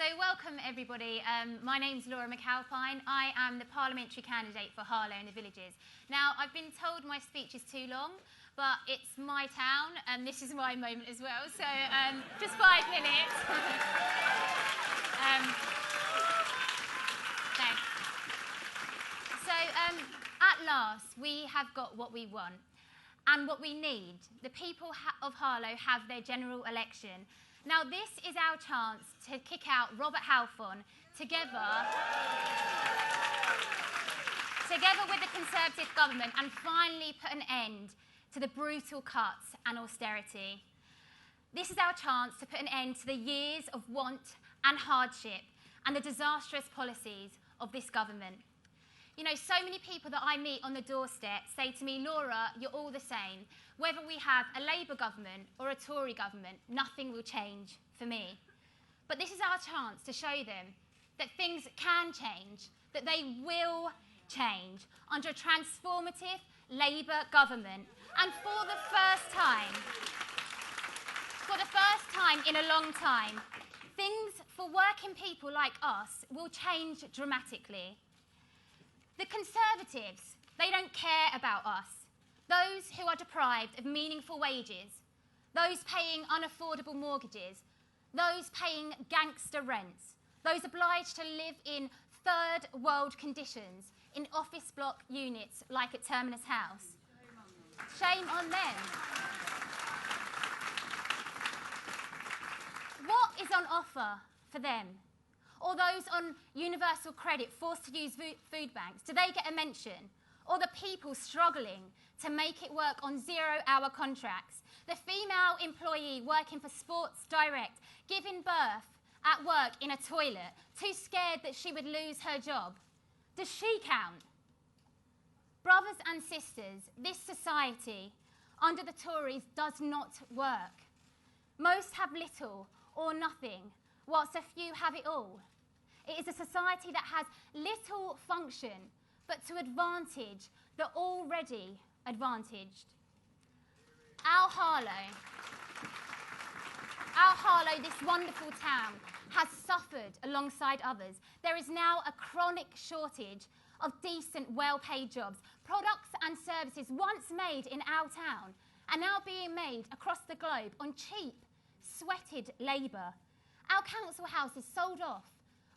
So welcome everybody. My name's McAlpine. I am the parliamentary candidate for Harlow in the Villages. Now, I've been told my speech is too long, but it's my town and this is my moment as well. So just 5 minutes. Thanks. So at last, we have got what we want and what we need. The people of Harlow have their general election. Now, this is our chance to kick out Robert Halfon together with the Conservative government and finally put an end to the brutal cuts and austerity. This is our chance to put an end to the years of want and hardship and the disastrous policies of this government. You know, so many people that I meet on the doorstep say to me, Laura, you're all the same. Whether we have a Labour government or a Tory government, nothing will change for me. But this is our chance to show them that things can change, that they will change under a transformative Labour government. And for the first time in a long time, things for working people like us will change dramatically. The Conservatives, they don't care about us. Those who are deprived of meaningful wages, those paying unaffordable mortgages, those paying gangster rents, those obliged to live in third world conditions in office block units like at Terminus House. Shame on them. What is on offer for them? Or those on universal credit forced to use food banks, do they get a mention? Or the people struggling to make it work on 0-hour contracts? The female employee working for Sports Direct, giving birth at work in a toilet, too scared that she would lose her job. Does she count? Brothers and sisters, this society under the Tories does not work. Most have little or nothing, whilst a few have it all. It is a society that has little function, but to advantage the already advantaged. Our Harlow, this wonderful town, has suffered alongside others. There is now a chronic shortage of decent, well-paid jobs. Products and services once made in our town are now being made across the globe on cheap, sweated labour. Our council houses sold off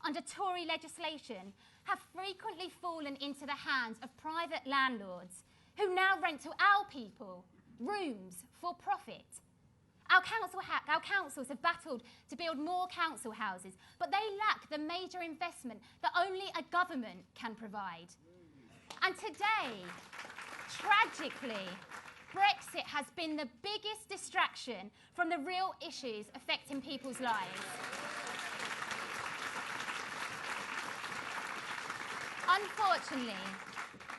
under Tory legislation have frequently fallen into the hands of private landlords who now rent to our people rooms for profit. Our councils have battled to build more council houses, but they lack the major investment that only a government can provide. And today, tragically, Brexit has been the biggest distraction from the real issues affecting people's lives. Unfortunately,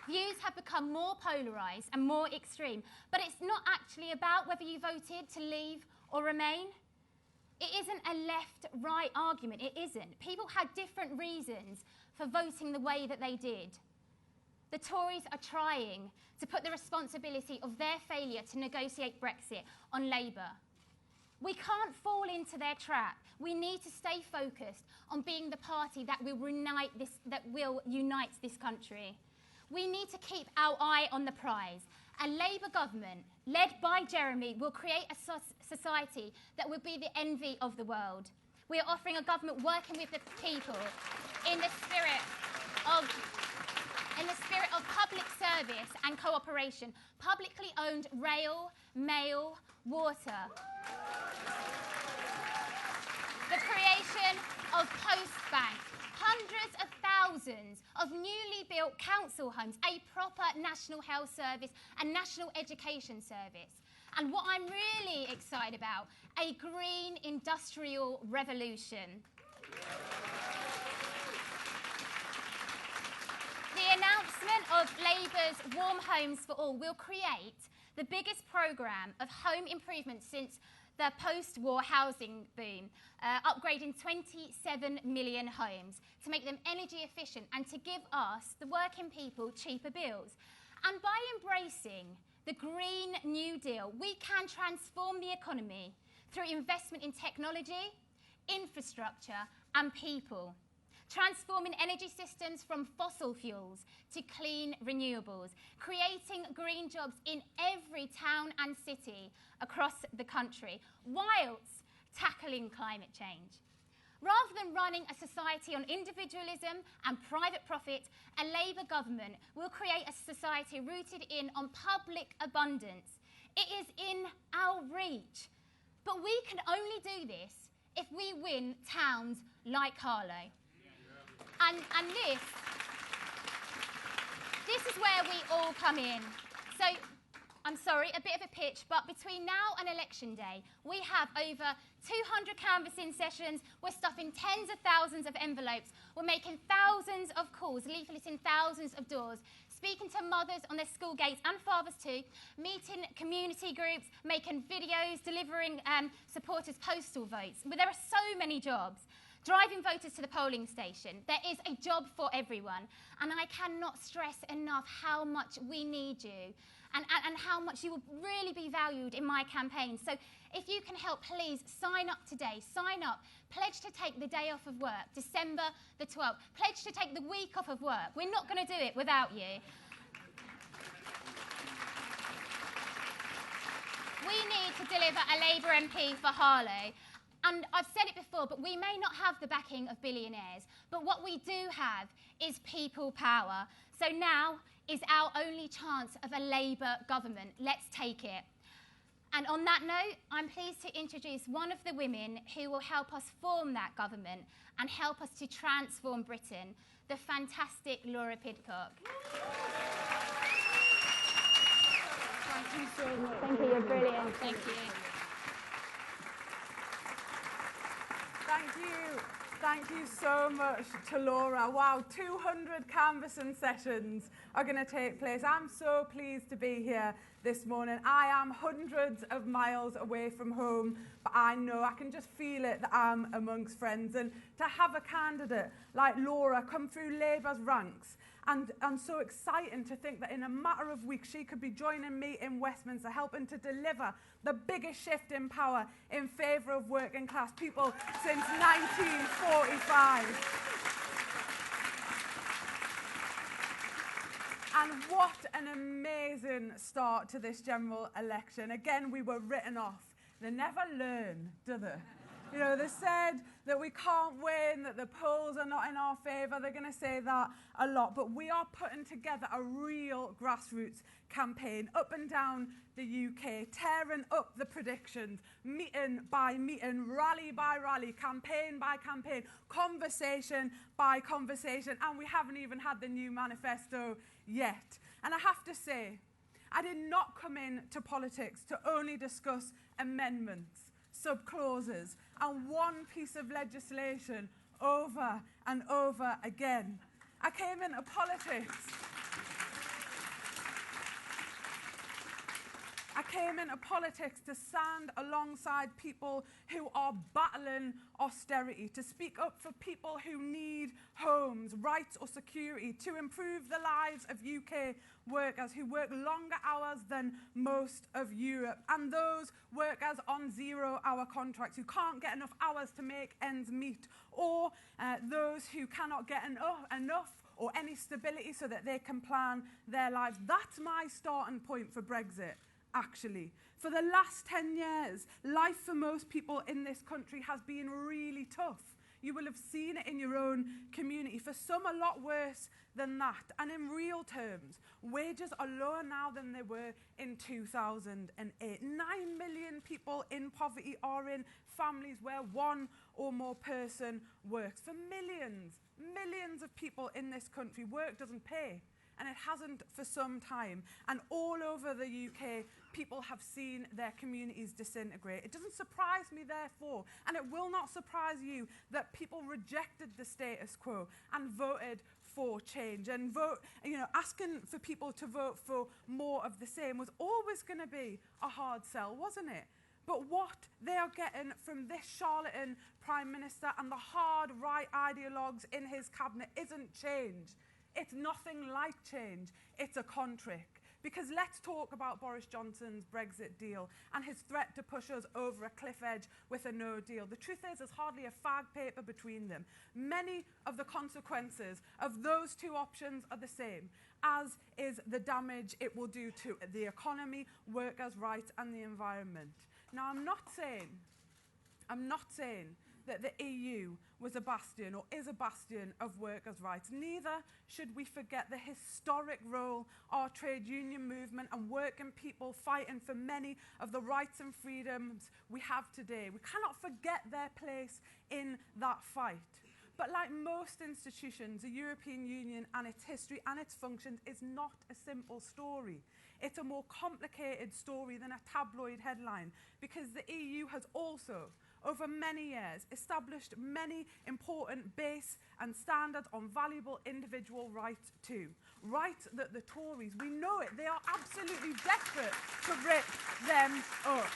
views have become more polarised and more extreme, but it's not actually about whether you voted to leave or remain. It isn't a left-right argument, it isn't. People had different reasons for voting the way that they did. The Tories are trying to put the responsibility of their failure to negotiate Brexit on Labour. We can't fall into their trap. We need to stay focused on being the party that will unite this country. We need to keep our eye on the prize. A Labour government, led by Jeremy, will create a society that will be the envy of the world. We are offering a government working with the people in the spirit of public service and cooperation, publicly owned rail, mail, water. The creation of Post Bank, hundreds of thousands of newly built council homes, a proper national health service and national education service. And what I'm really excited about, a green industrial revolution. The announcement of Labour's Warm Homes for All will create the biggest programme of home improvements since the post-war housing boom, upgrading 27 million homes to make them energy efficient and to give us, the working people, cheaper bills. And by embracing the Green New Deal, we can transform the economy through investment in technology, infrastructure and people. Transforming energy systems from fossil fuels to clean renewables, creating green jobs in every town and city across the country, whilst tackling climate change. Rather than running a society on individualism and private profit, a Labour government will create a society rooted on public abundance. It is in our reach. But we can only do this if we win towns like Harlow. And this is where we all come in. So, I'm sorry, a bit of a pitch, but between now and election day, we have over 200 canvassing sessions. We're stuffing tens of thousands of envelopes. We're making thousands of calls, leafleting thousands of doors, speaking to mothers on their school gates and fathers too, meeting community groups, making videos, delivering supporters postal votes. But there are so many jobs. Driving voters to the polling station. There is a job for everyone. And I cannot stress enough how much we need you and how much you will really be valued in my campaign. So if you can help, please sign up today. Sign up. Pledge to take the day off of work, December the 12th. Pledge to take the week off of work. We're not going to do it without you. We need to deliver a Labour MP for Harlow. And I've said it before, but we may not have the backing of billionaires, but what we do have is people power. So now is our only chance of a Labour government. Let's take it. And on that note, I'm pleased to introduce one of the women who will help us form that government and help us to transform Britain, the fantastic Laura Pidcock. Thank you so much. Thank you, you're brilliant. Thank you. Thank you so much to Laura. Wow, 200 canvassing sessions are going to take place. I'm so pleased to be here this morning. I am hundreds of miles away from home, but I know, I can just feel it that I'm amongst friends. And to have a candidate like Laura come through Labour's ranks, and so exciting to think that in a matter of weeks she could be joining me in Westminster, helping to deliver the biggest shift in power in favour of working class people since 1945. And what an amazing start to this general election. Again, we were written off. They never learn, do they? You know, they said that we can't win, that the polls are not in our favour. They're going to say that a lot. But we are putting together a real grassroots campaign up and down the UK, tearing up the predictions, meeting by meeting, rally by rally, campaign by campaign, conversation by conversation. And we haven't even had the new manifesto yet. And I have to say, I did not come into politics to only discuss amendments, sub-clauses, and one piece of legislation over and over again. I came into politics. I came into politics to stand alongside people who are battling austerity, to speak up for people who need homes, rights or security, to improve the lives of UK workers who work longer hours than most of Europe, and those workers on zero-hour contracts who can't get enough hours to make ends meet, or those who cannot get enough or any stability so that they can plan their lives. That's my starting point for Brexit. Actually, for the last 10 years, life for most people in this country has been really tough. You will have seen it in your own community. For some, a lot worse than that. And in real terms, wages are lower now than they were in 2008. 9 million people in poverty are in families where one or more person works. For millions of people in this country, work doesn't pay. And it hasn't for some time. And all over the UK, people have seen their communities disintegrate. It doesn't surprise me, therefore, and it will not surprise you, that people rejected the status quo and voted for change. And asking for people to vote for more of the same was always going to be a hard sell, wasn't it? But what they are getting from this charlatan Prime Minister and the hard right ideologues in his cabinet isn't change. It's nothing like change. It's a contrick. Because let's talk about Boris Johnson's Brexit deal and his threat to push us over a cliff edge with a no deal. The truth is, there's hardly a fag paper between them. Many of the consequences of those two options are the same, as is the damage it will do to the economy, workers' rights and the environment. Now, I'm not saying that the EU was a bastion or is a bastion of workers' rights. Neither should we forget the historic role our trade union movement and working people fighting for many of the rights and freedoms we have today. We cannot forget their place in that fight. But like most institutions, the European Union and its history and its functions is not a simple story. It's a more complicated story than a tabloid headline, because the EU has also, over many years, established many important base and standards on valuable individual rights too. Rights that the Tories, we know it, they are absolutely desperate to rip them up.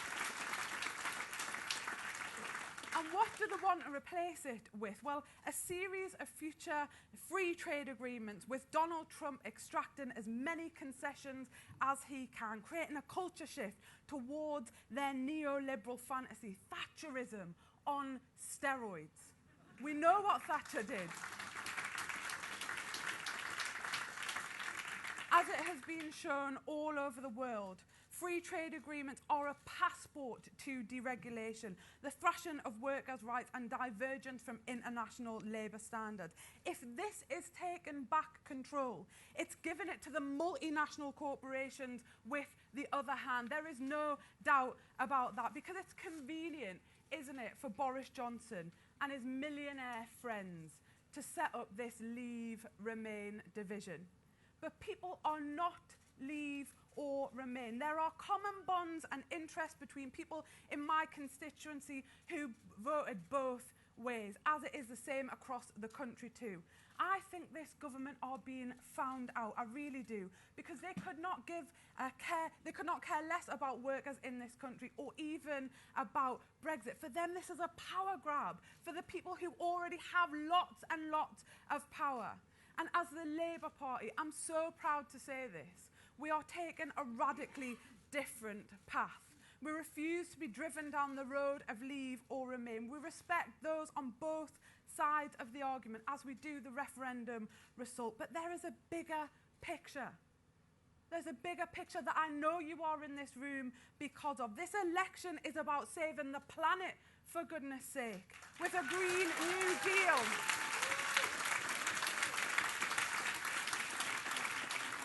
And what do they want to replace it with? Well, a series of future free trade agreements with Donald Trump extracting as many concessions as he can, creating a culture shift towards their neoliberal fantasy, Thatcherism on steroids. We know what Thatcher did. As it has been shown all over the world, free trade agreements are a passport to deregulation, the thrashing of workers' rights and divergence from international labour standards. If this is taking back control, it's giving it to the multinational corporations with the other hand. There is no doubt about that, because it's convenient, isn't it, for Boris Johnson and his millionaire friends to set up this Leave-Remain division. But people are not Leave or Remain. There are common bonds and interests between people in my constituency who voted both ways, as it is the same across the country too. I think this government are being found out, I really do, because they could not care less about workers in this country or even about Brexit. For them, this is a power grab for the people who already have lots and lots of power. And as the Labour Party, I'm so proud to say this, we are taking a radically different path. We refuse to be driven down the road of Leave or Remain. We respect those on both sides of the argument as we do the referendum result. But there is a bigger picture. There's a bigger picture that I know you are in this room because of. This election is about saving the planet, for goodness sake, with a Green New Deal.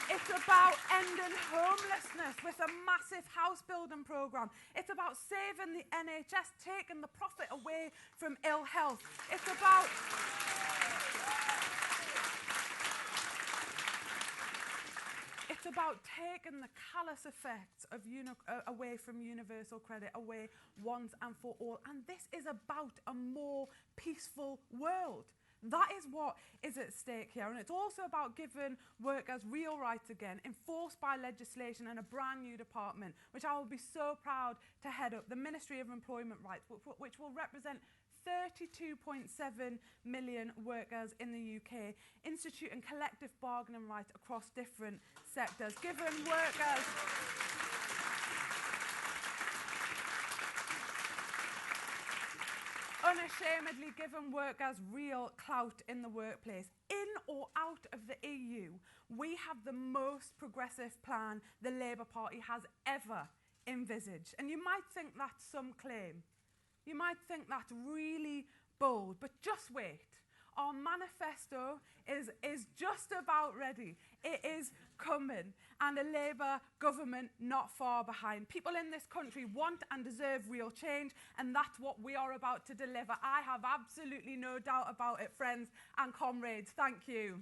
It's about ending homelessness with a massive house building programme. It's about saving the NHS, taking the profit away from ill health. It's about taking the callous effects of away from universal credit, away once and for all. And this is about a more peaceful world. That is what is at stake here. And it's also about giving workers real rights again, enforced by legislation and a brand new department, which I will be so proud to head up, the Ministry of Employment Rights, which will represent 32.7 million workers in the UK, instituting collective bargaining rights across different sectors, giving workers unashamedly given workers real clout in the workplace. In or out of the EU, we have the most progressive plan the Labour Party has ever envisaged. And you might think that's some claim. You might think that's really bold, but just wait. Our manifesto is just about ready. It is coming, and a Labour government not far behind. People in this country want and deserve real change, and that's what we are about to deliver. I have absolutely no doubt about it, friends and comrades. Thank you.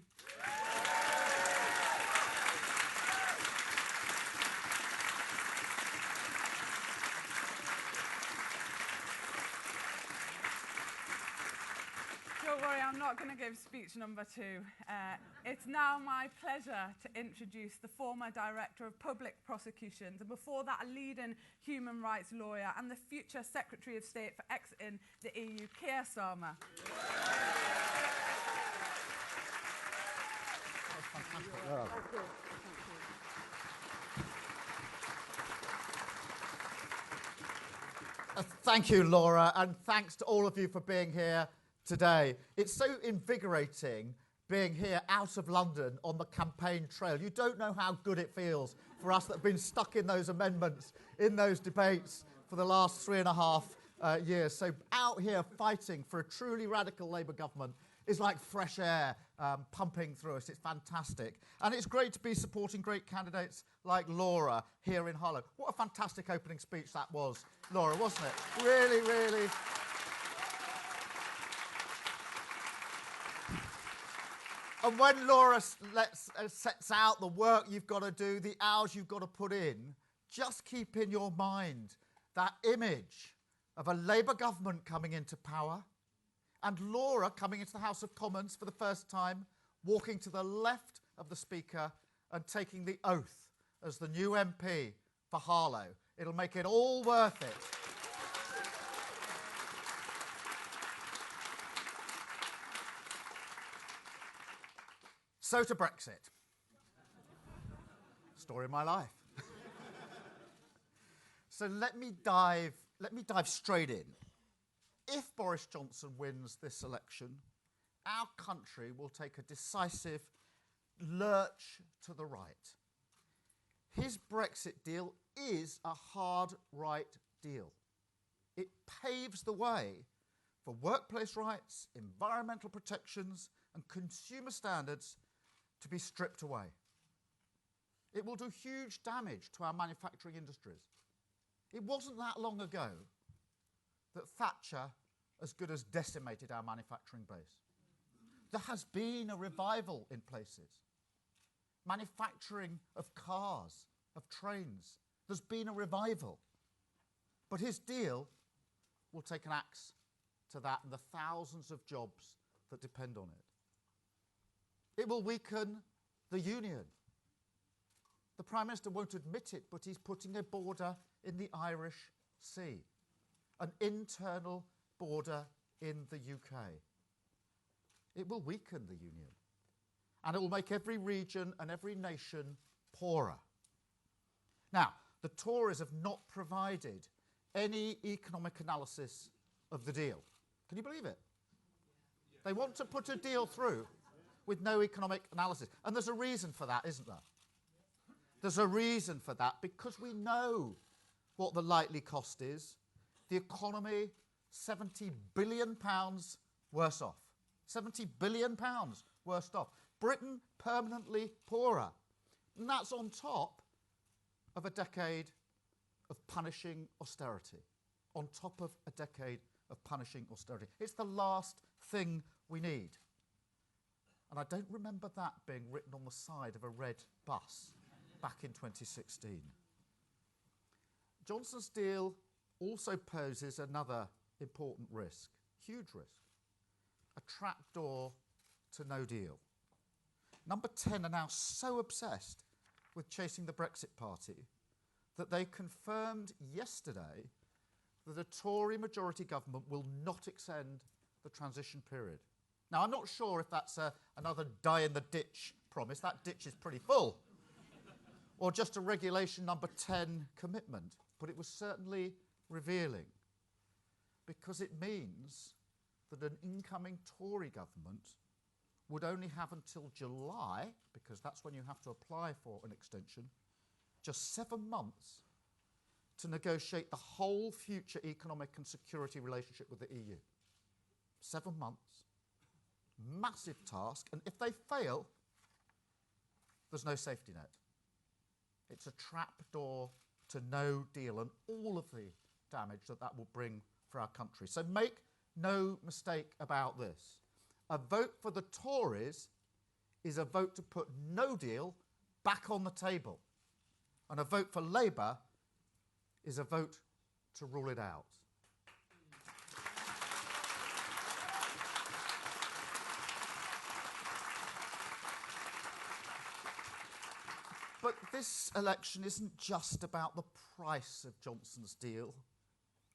Don't worry, I'm not going to give speech number 2. It's now my pleasure to introduce the former Director of Public Prosecutions, and before that, a leading human rights lawyer and the future Secretary of State for exiting the EU, Keir Starmer. Thank you, Laura, and thanks to all of you for being here today. It's so invigorating being here out of London on the campaign trail. You don't know how good it feels for us that have been stuck in those amendments, in those debates for the last 3.5 years. So out here fighting for a truly radical Labour government is like fresh air pumping through us. It's fantastic. And it's great to be supporting great candidates like Laura here in Harlow. What a fantastic opening speech that was, Laura, wasn't it? Really, really. And when Laura sets out the work you've got to do, the hours you've got to put in, just keep in your mind that image of a Labour government coming into power and Laura coming into the House of Commons for the first time, walking to the left of the Speaker and taking the oath as the new MP for Harlow. It'll make it all worth it. So to Brexit. Story of my life. So let me dive straight in. If Boris Johnson wins this election, our country will take a decisive lurch to the right. His Brexit deal is a hard right deal. It paves the way for workplace rights, environmental protections, and consumer standards to be stripped away. It will do huge damage to our manufacturing industries. It wasn't that long ago that Thatcher as good as decimated our manufacturing base. There has been a revival in places. Manufacturing of cars, of trains, there's been a revival. But his deal will take an axe to that and the thousands of jobs that depend on it. It will weaken the union. The Prime Minister won't admit it, but he's putting a border in the Irish Sea, an internal border in the UK. It will weaken the union, and it will make every region and every nation poorer. Now, the Tories have not provided any economic analysis of the deal. Can you believe it? They want to put a deal through with no economic analysis. And there's a reason for that, isn't there? There's a reason for that, because we know what the likely cost is. The economy, £70 billion worse off. £70 billion worse off. Britain permanently poorer. And that's on top of a decade of punishing austerity. On top of a decade of punishing austerity. It's the last thing we need. And I don't remember that being written on the side of a red bus back in 2016. Johnson's deal also poses another important risk, huge risk, a trapdoor to no deal. Number 10 are now so obsessed with chasing the Brexit party that they confirmed yesterday that a Tory majority government will not extend the transition period. Now, I'm not sure if that's another die-in-the-ditch promise. That ditch is pretty full. Or just a regulation number 10 commitment. But it was certainly revealing, because it means that an incoming Tory government would only have until July, because that's when you have to apply for an extension, just 7 months to negotiate the whole future economic and security relationship with the EU. 7 months. Massive task, and if they fail, there's no safety net. It's a trapdoor to no deal and all of the damage that that will bring for our country. So make no mistake about this. A vote for the Tories is a vote to put no deal back on the table. And a vote for Labour is a vote to rule it out. But this election isn't just about the price of Johnson's deal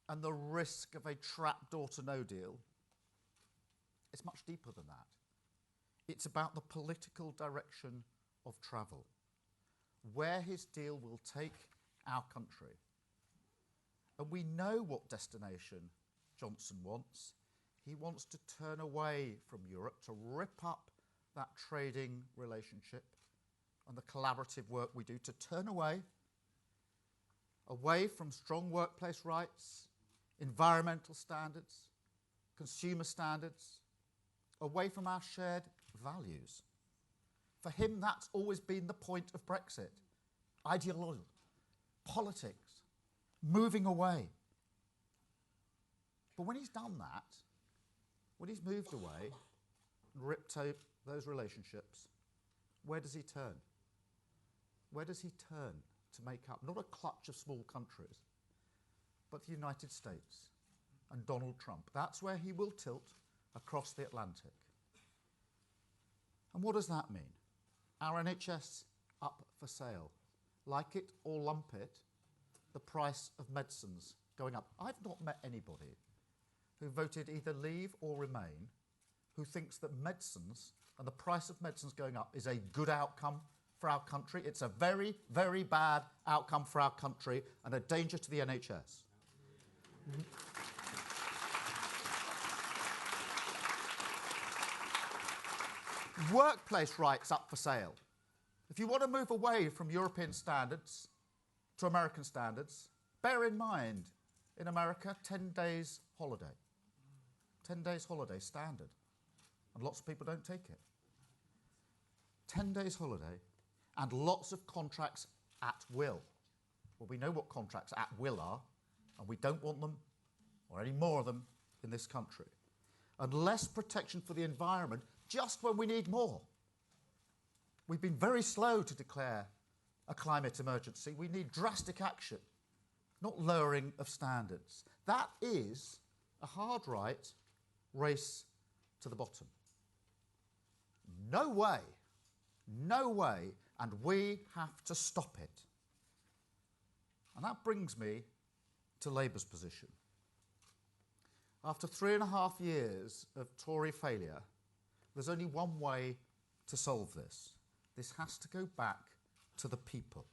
and the risk of a trapdoor to no deal. It's much deeper than that. It's about the political direction of travel, where his deal will take our country. And we know what destination Johnson wants. He wants to turn away from Europe, to rip up that trading relationship and the collaborative work we do, to turn away from strong workplace rights, environmental standards, consumer standards, away from our shared values. For him, that's always been the point of Brexit. Ideology, politics, moving away. But when he's done that, when he's moved away and ripped out those relationships, where does he turn? Where does he turn to make up, not a clutch of small countries, but the United States and Donald Trump? That's where he will tilt across the Atlantic. And what does that mean? Our NHS up for sale. Like it or lump it, the price of medicines going up. I've not met anybody who voted either leave or remain who thinks that medicines and the price of medicines going up is a good outcome for our country. It's a very, very bad outcome for our country and a danger to the NHS. Workplace rights up for sale. If you want to move away from European standards to American standards, bear in mind, in America, 10 days holiday. 10 days holiday, standard. And lots of people don't take it. 10 days holiday and lots of contracts at will. Well, we know what contracts at will are, and we don't want them, or any more of them, in this country. And less protection for the environment, just when we need more. We've been very slow to declare a climate emergency. We need drastic action, not lowering of standards. That is a hard right race to the bottom. No way, and we have to stop it. And that brings me to Labour's position. After 3.5 years of Tory failure, there's only one way to solve this. This has to go back to the people.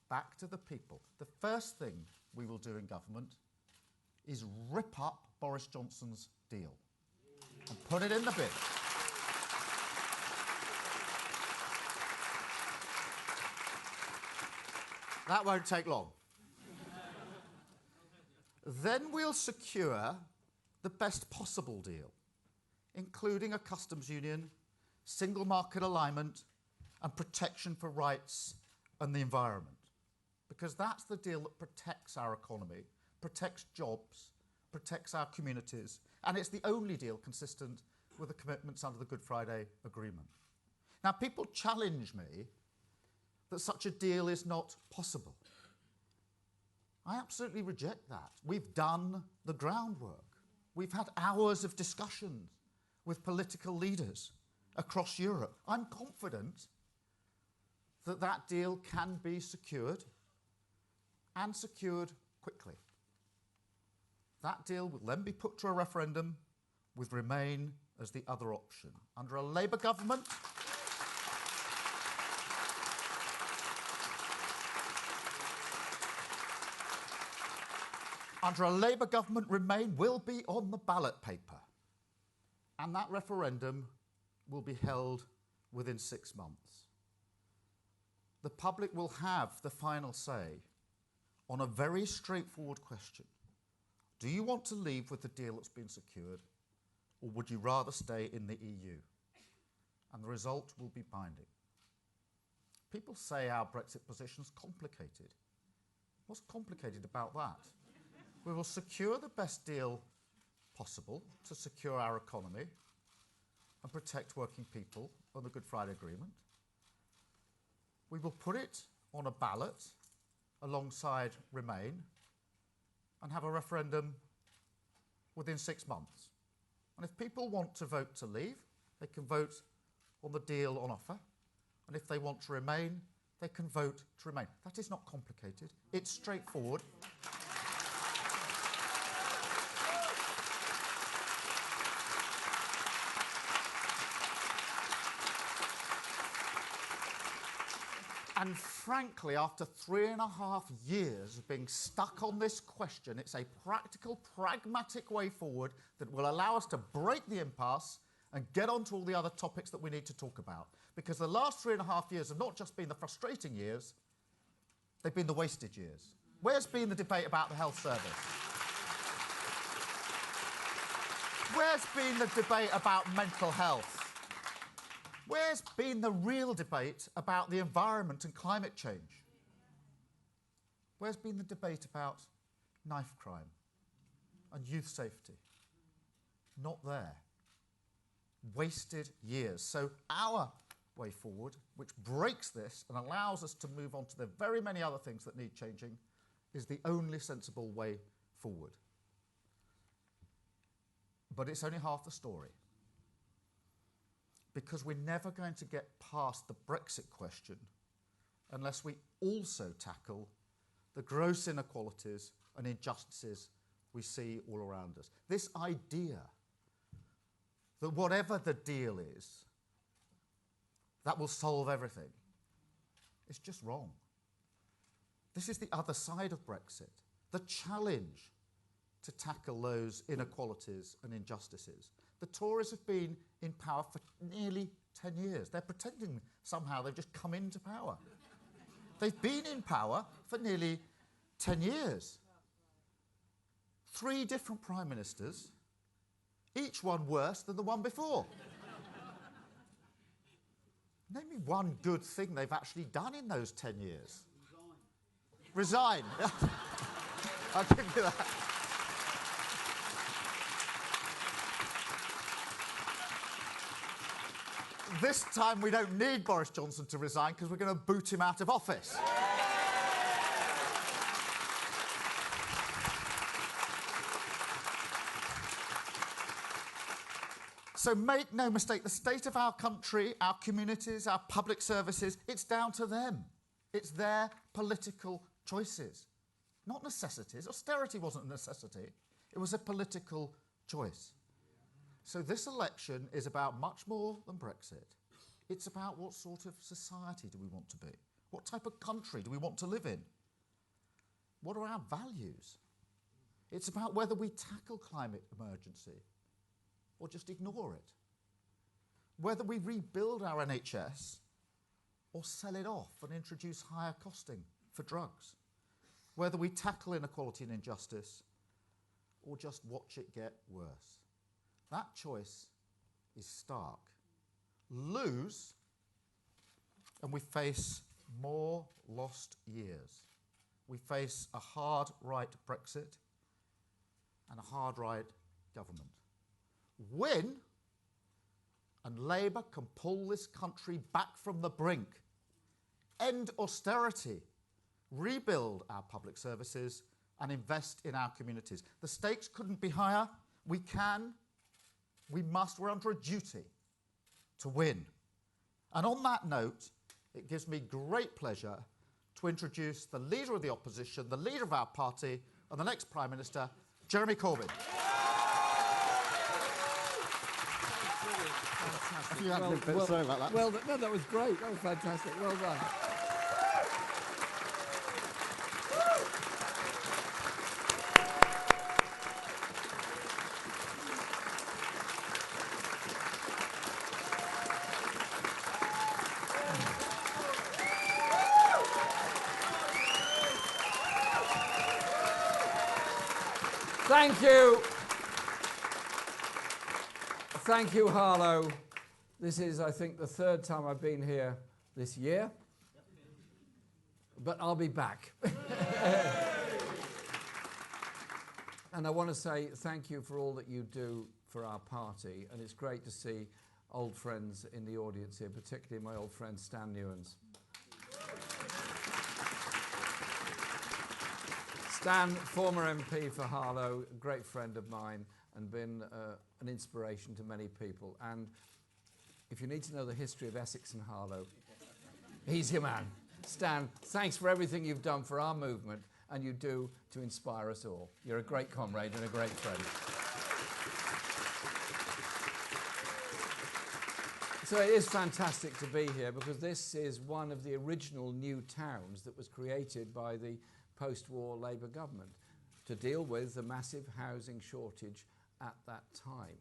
Back to the people. The first thing we will do in government is rip up Boris Johnson's deal and put it in the bin. That won't take long. Then we'll secure the best possible deal, including a customs union, single market alignment, and protection for rights and the environment. Because that's the deal that protects our economy, protects jobs, protects our communities, and it's the only deal consistent with the commitments under the Good Friday Agreement. Now, people challenge me that such a deal is not possible. I absolutely reject that. We've done the groundwork. We've had hours of discussions with political leaders across Europe. I'm confident that that deal can be secured, and secured quickly. That deal will then be put to a referendum with Remain as the other option. Under a Labour government, Remain will be on the ballot paper. And that referendum will be held within 6 months. The public will have the final say on a very straightforward question. Do you want to leave with the deal that's been secured, or would you rather stay in the EU? And the result will be binding. People say our Brexit position is complicated. What's complicated about that? We will secure the best deal possible to secure our economy and protect working people on the Good Friday Agreement. We will put it on a ballot alongside Remain and have a referendum within 6 months. And if people want to vote to leave, they can vote on the deal on offer. And if they want to remain, they can vote to remain. That is not complicated. It's straightforward. And frankly, after 3.5 years of being stuck on this question, it's a practical, pragmatic way forward that will allow us to break the impasse and get on to all the other topics that we need to talk about. Because the last 3.5 years have not just been the frustrating years, they've been the wasted years. Where's been the debate about the health service? Where's been the debate about mental health? Where's been the real debate about the environment and climate change? Where's been the debate about knife crime and youth safety? Not there. Wasted years. So our way forward, which breaks this and allows us to move on to the very many other things that need changing, is the only sensible way forward. But it's only half the story. Because we're never going to get past the Brexit question unless we also tackle the gross inequalities and injustices we see all around us. This idea that whatever the deal is, that will solve everything, is just wrong. This is the other side of Brexit, the challenge to tackle those inequalities and injustices. The Tories have been in power for nearly 10 years. They're pretending somehow they've just come into power. They've been in power for nearly 10 years. 3 different prime ministers, each one worse than the one before. Name me one good thing they've actually done in those 10 years. Resign. I'll give you that. This time we don't need Boris Johnson to resign because we're going to boot him out of office. So make no mistake, the state of our country, our communities, our public services, it's down to them. It's their political choices, not necessities. Austerity wasn't a necessity. It was a political choice. So this election is about much more than Brexit. It's about what sort of society do we want to be? What type of country do we want to live in? What are our values? It's about whether we tackle climate emergency or just ignore it. Whether we rebuild our NHS or sell it off and introduce higher costing for drugs. Whether we tackle inequality and injustice or just watch it get worse. That choice is stark. Lose, and we face more lost years. We face a hard right Brexit and a hard right government. Win, and Labour can pull this country back from the brink. End austerity, rebuild our public services and invest in our communities. The stakes couldn't be higher. We can. We must, we're under a duty to win. And on that note, it gives me great pleasure to introduce the leader of the opposition, the leader of our party, and the next Prime Minister, Jeremy Corbyn. Sorry about that. Well, no, that was great. That was fantastic. Well done. Thank you. Thank you, Harlow. This is, I think, the 3rd time I've been here this year. But I'll be back. And I want to say thank you for all that you do for our party. And it's great to see old friends in the audience here, particularly my old friend Stan Newens. Stan, former MP for Harlow, a great friend of mine, and been an inspiration to many people. And if you need to know the history of Essex and Harlow, he's your man. Stan, thanks for everything you've done for our movement and you do to inspire us all. You're a great comrade and a great friend. So it is fantastic to be here because this is one of the original new towns that was created by the post-war Labour government to deal with the massive housing shortage at that time.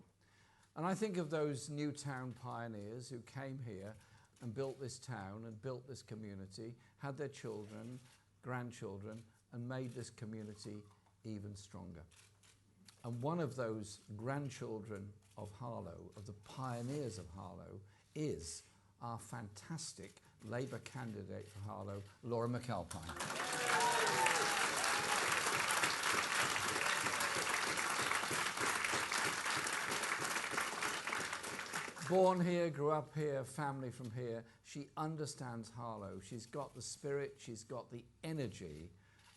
And I think of those new town pioneers who came here and built this town and built this community, had their children, grandchildren, and made this community even stronger. And one of those grandchildren of Harlow, of the pioneers of Harlow, is our fantastic Labour candidate for Harlow, Laura McAlpine. Born here, grew up here, family from here. She understands Harlow. She's got the spirit, she's got the energy,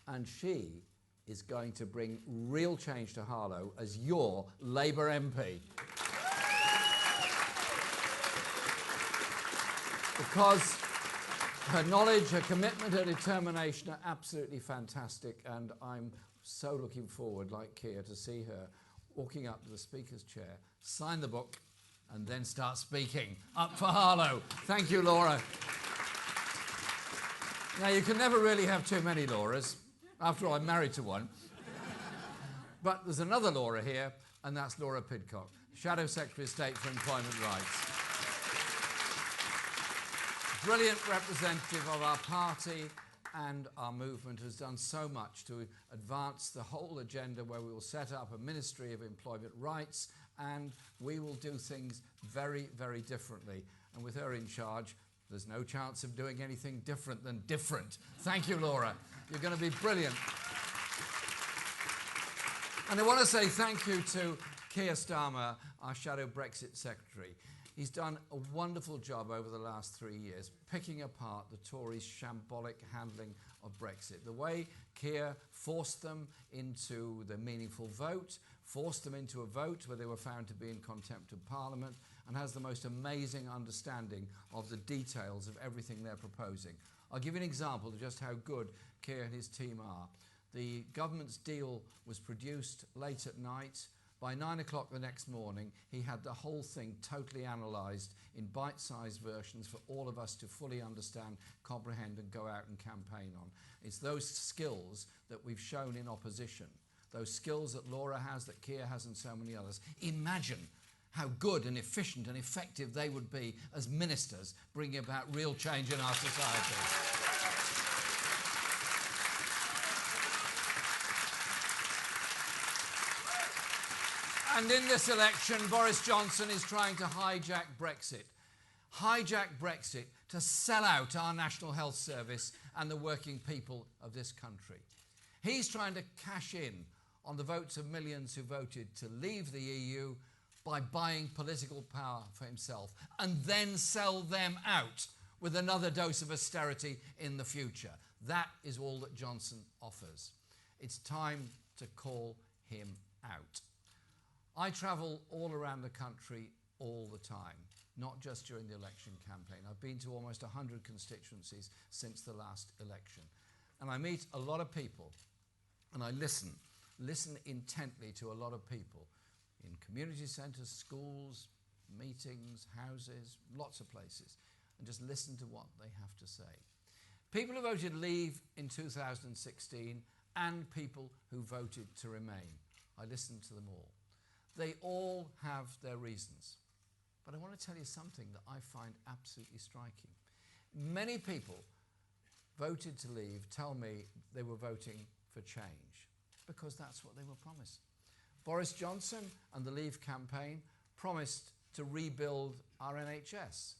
and she is going to bring real change to Harlow as your Labour MP. Because her knowledge, her commitment, her determination are absolutely fantastic, and I'm so looking forward, like Keir, to see her walking up to the Speaker's chair, sign the book, and then start speaking. Up for Harlow. Thank you, Laura. Now, you can never really have too many Lauras. After all, I'm married to one. But there's another Laura here, and that's Laura Pidcock, Shadow Secretary of State for Employment Rights. Brilliant representative of our party and our movement, has done so much to advance the whole agenda where we will set up a Ministry of Employment Rights, and we will do things very, very differently. And with her in charge, there's no chance of doing anything different than different. Thank you, Laura. You're going to be brilliant. And I want to say thank you to Keir Starmer, our Shadow Brexit Secretary. He's done a wonderful job over the last 3 years, picking apart the Tories' shambolic handling of Brexit. The way Keir forced them into the meaningful vote, forced them into a vote where they were found to be in contempt of Parliament, and has the most amazing understanding of the details of everything they're proposing. I'll give you an example of just how good Keir and his team are. The government's deal was produced late at night. By 9 o'clock the next morning, he had the whole thing totally analysed in bite-sized versions for all of us to fully understand, comprehend, and go out and campaign on. It's those skills that we've shown in opposition, those skills that Laura has, that Keir has, and so many others. Imagine how good and efficient and effective they would be as ministers, bringing about real change in our society. And in this election, Boris Johnson is trying to hijack Brexit. Hijack Brexit to sell out our National Health Service and the working people of this country. He's trying to cash in on the votes of millions who voted to leave the EU by buying political power for himself and then sell them out with another dose of austerity in the future. That is all that Johnson offers. It's time to call him out. I travel all around the country all the time, not just during the election campaign. I've been to almost 100 constituencies since the last election. And I meet a lot of people, and I listen intently to a lot of people in community centres, schools, meetings, houses, lots of places, and just listen to what they have to say. People who voted leave in 2016 and people who voted to remain. I listened to them all. They all have their reasons. But I want to tell you something that I find absolutely striking. Many people voted to leave tell me they were voting for change because that's what they were promised. Boris Johnson and the Leave campaign promised to rebuild our NHS.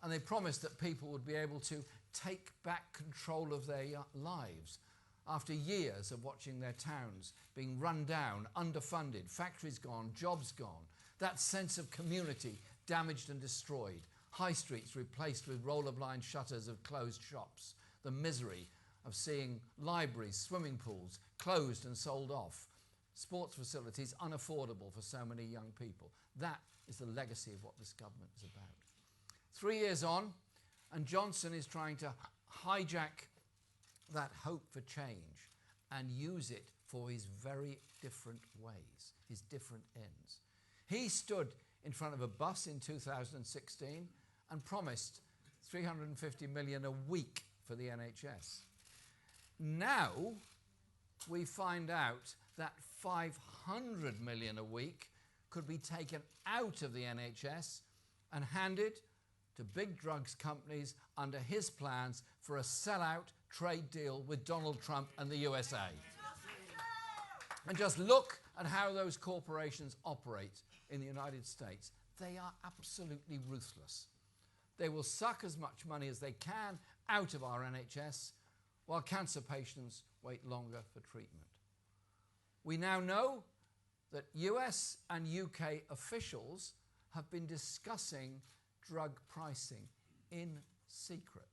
And they promised that people would be able to take back control of their lives after years of watching their towns being run down, underfunded, factories gone, jobs gone, that sense of community damaged and destroyed, high streets replaced with roller-blind shutters of closed shops, the misery of seeing libraries, swimming pools closed and sold off, sports facilities unaffordable for so many young people. That is the legacy of what this government is about. 3 years on, and Johnson is trying to hijack that hope for change and use it for his very different ways, his different ends. He stood in front of a bus in 2016 and promised 350 million a week for the NHS. Now we find out that 500 million a week could be taken out of the NHS and handed to big drugs companies under his plans for a sellout trade deal with Donald Trump and the USA. And just look at how those corporations operate in the United States. They are absolutely ruthless. They will suck as much money as they can out of our NHS while cancer patients wait longer for treatment. We now know that US and UK officials have been discussing drug pricing in secret.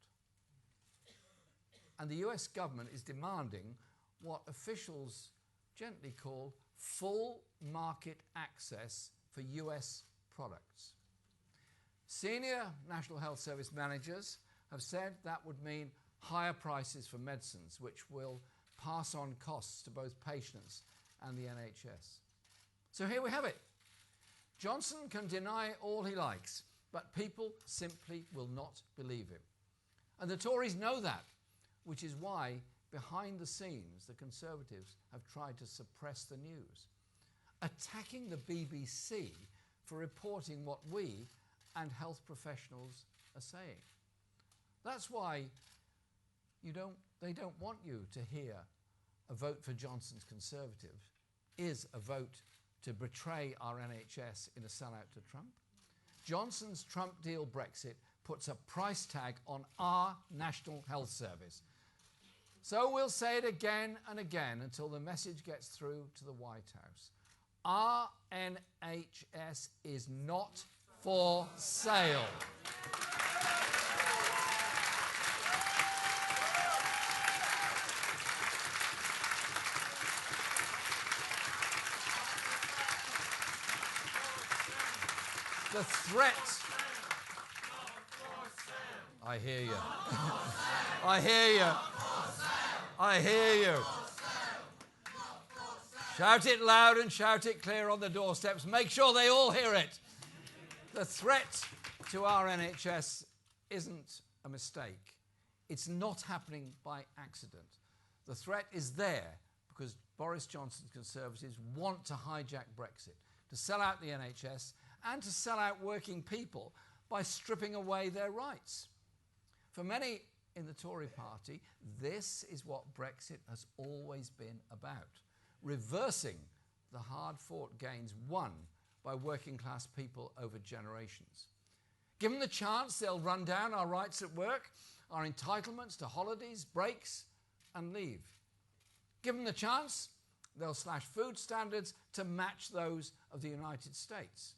And the US government is demanding what officials gently call full market access for US products. Senior National Health Service managers have said that would mean higher prices for medicines, which will pass on costs to both patients and the NHS. So here we have it. Johnson can deny all he likes, but people simply will not believe him. And the Tories know that, which is why, behind the scenes, the Conservatives have tried to suppress the news, attacking the BBC for reporting what we and health professionals are saying. That's why they don't want you to hear a vote for Johnson's Conservatives is a vote to betray our NHS in a sellout to Trump. Johnson's Trump deal Brexit puts a price tag on our National Health Service. So we'll say it again and again until the message gets through to the White House. Our NHS is not for sale. The threat. I hear you. I hear you. I hear you. Shout it loud and shout it clear on the doorsteps. Make sure they all hear it. The threat to our NHS isn't a mistake. It's not happening by accident. The threat is there because Boris Johnson's Conservatives want to hijack Brexit, to sell out the NHS and to sell out working people by stripping away their rights. For many in the Tory party, this is what Brexit has always been about, reversing the hard-fought gains won by working-class people over generations. Given the chance, they'll run down our rights at work, our entitlements to holidays, breaks, and leave. Given the chance, they'll slash food standards to match those of the United States,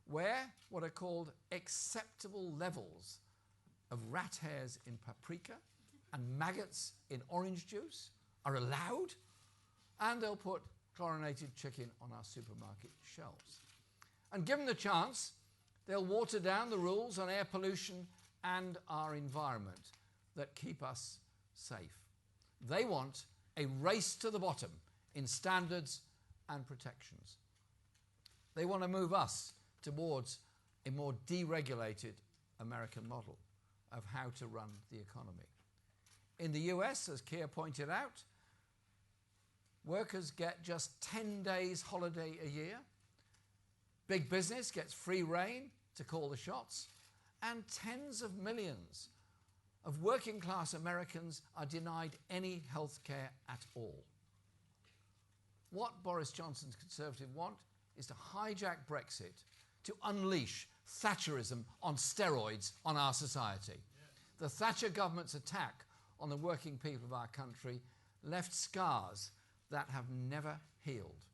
where what are called acceptable levels of rat hairs in paprika and maggots in orange juice are allowed, and they'll put chlorinated chicken on our supermarket shelves. And given the chance, they'll water down the rules on air pollution and our environment that keep us safe. They want a race to the bottom in standards and protections. They want to move us towards a more deregulated American model of how to run the economy. In the US, as Keir pointed out, workers get just 10 days holiday a year. Big business gets free rein to call the shots. And tens of millions of working class Americans are denied any health care at all. What Boris Johnson's Conservatives want is to hijack Brexit to unleash Thatcherism on steroids on our society. Yes. The Thatcher government's attack on the working people of our country left scars that have never healed,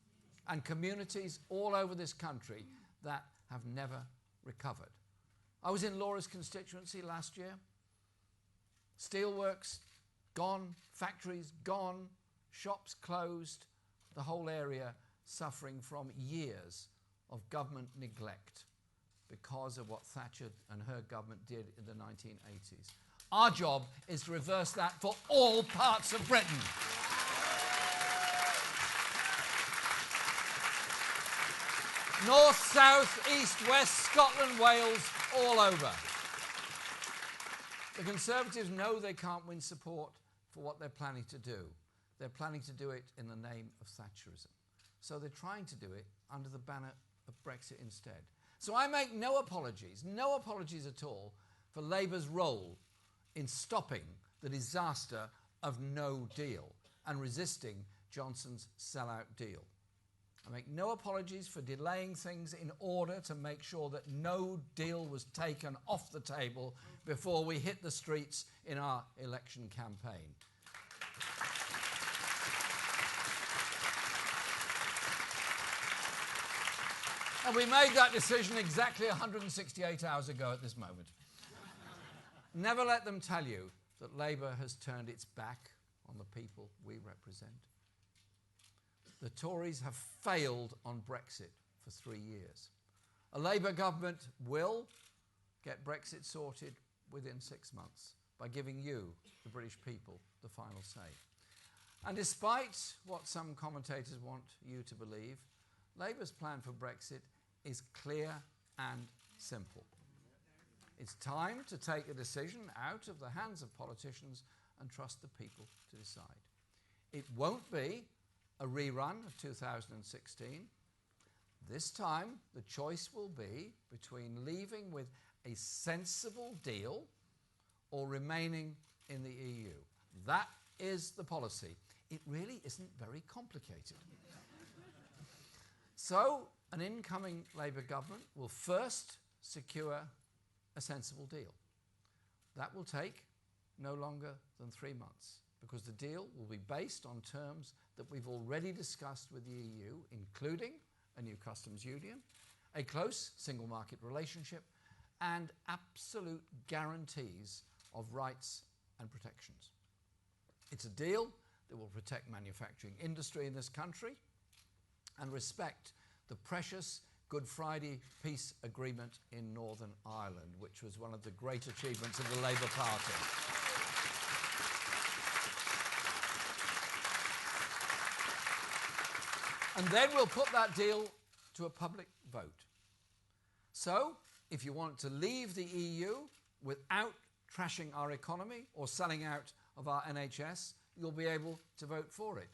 and communities all over this country that have never recovered. I was in Laura's constituency last year. Steelworks gone, factories gone, shops closed, the whole area suffering from years of government neglect because of what Thatcher and her government did in the 1980s. Our job is to reverse that for all parts of Britain. North, south, east, west, Scotland, Wales, all over. The Conservatives know they can't win support for what they're planning to do. They're planning to do it in the name of Thatcherism. So they're trying to do it under the banner of Brexit instead. So I make no apologies at all, for Labour's role in stopping the disaster of no deal and resisting Johnson's sellout deal. I make no apologies for delaying things in order to make sure that no deal was taken off the table before we hit the streets in our election campaign. And we made that decision exactly 168 hours ago at this moment. Never let them tell you that Labour has turned its back on the people we represent. The Tories have failed on Brexit for 3 years. A Labour government will get Brexit sorted within 6 months by giving you, the British people, the final say. And despite what some commentators want you to believe, Labour's plan for Brexit is clear and simple. It's time to take a decision out of the hands of politicians and trust the people to decide. It won't be a rerun of 2016. This time, the choice will be between leaving with a sensible deal or remaining in the EU. That is the policy. It really isn't very complicated. So, an incoming Labour government will first secure a sensible deal. That will take no longer than 3 months, because the deal will be based on terms that we've already discussed with the EU, including a new customs union, a close single market relationship, and absolute guarantees of rights and protections. It's a deal that will protect manufacturing industry in this country and respect the precious Good Friday peace agreement in Northern Ireland, which was one of the great achievements of the Labour Party. And then we'll put that deal to a public vote. So, if you want to leave the EU without trashing our economy or selling out of our NHS, you'll be able to vote for it.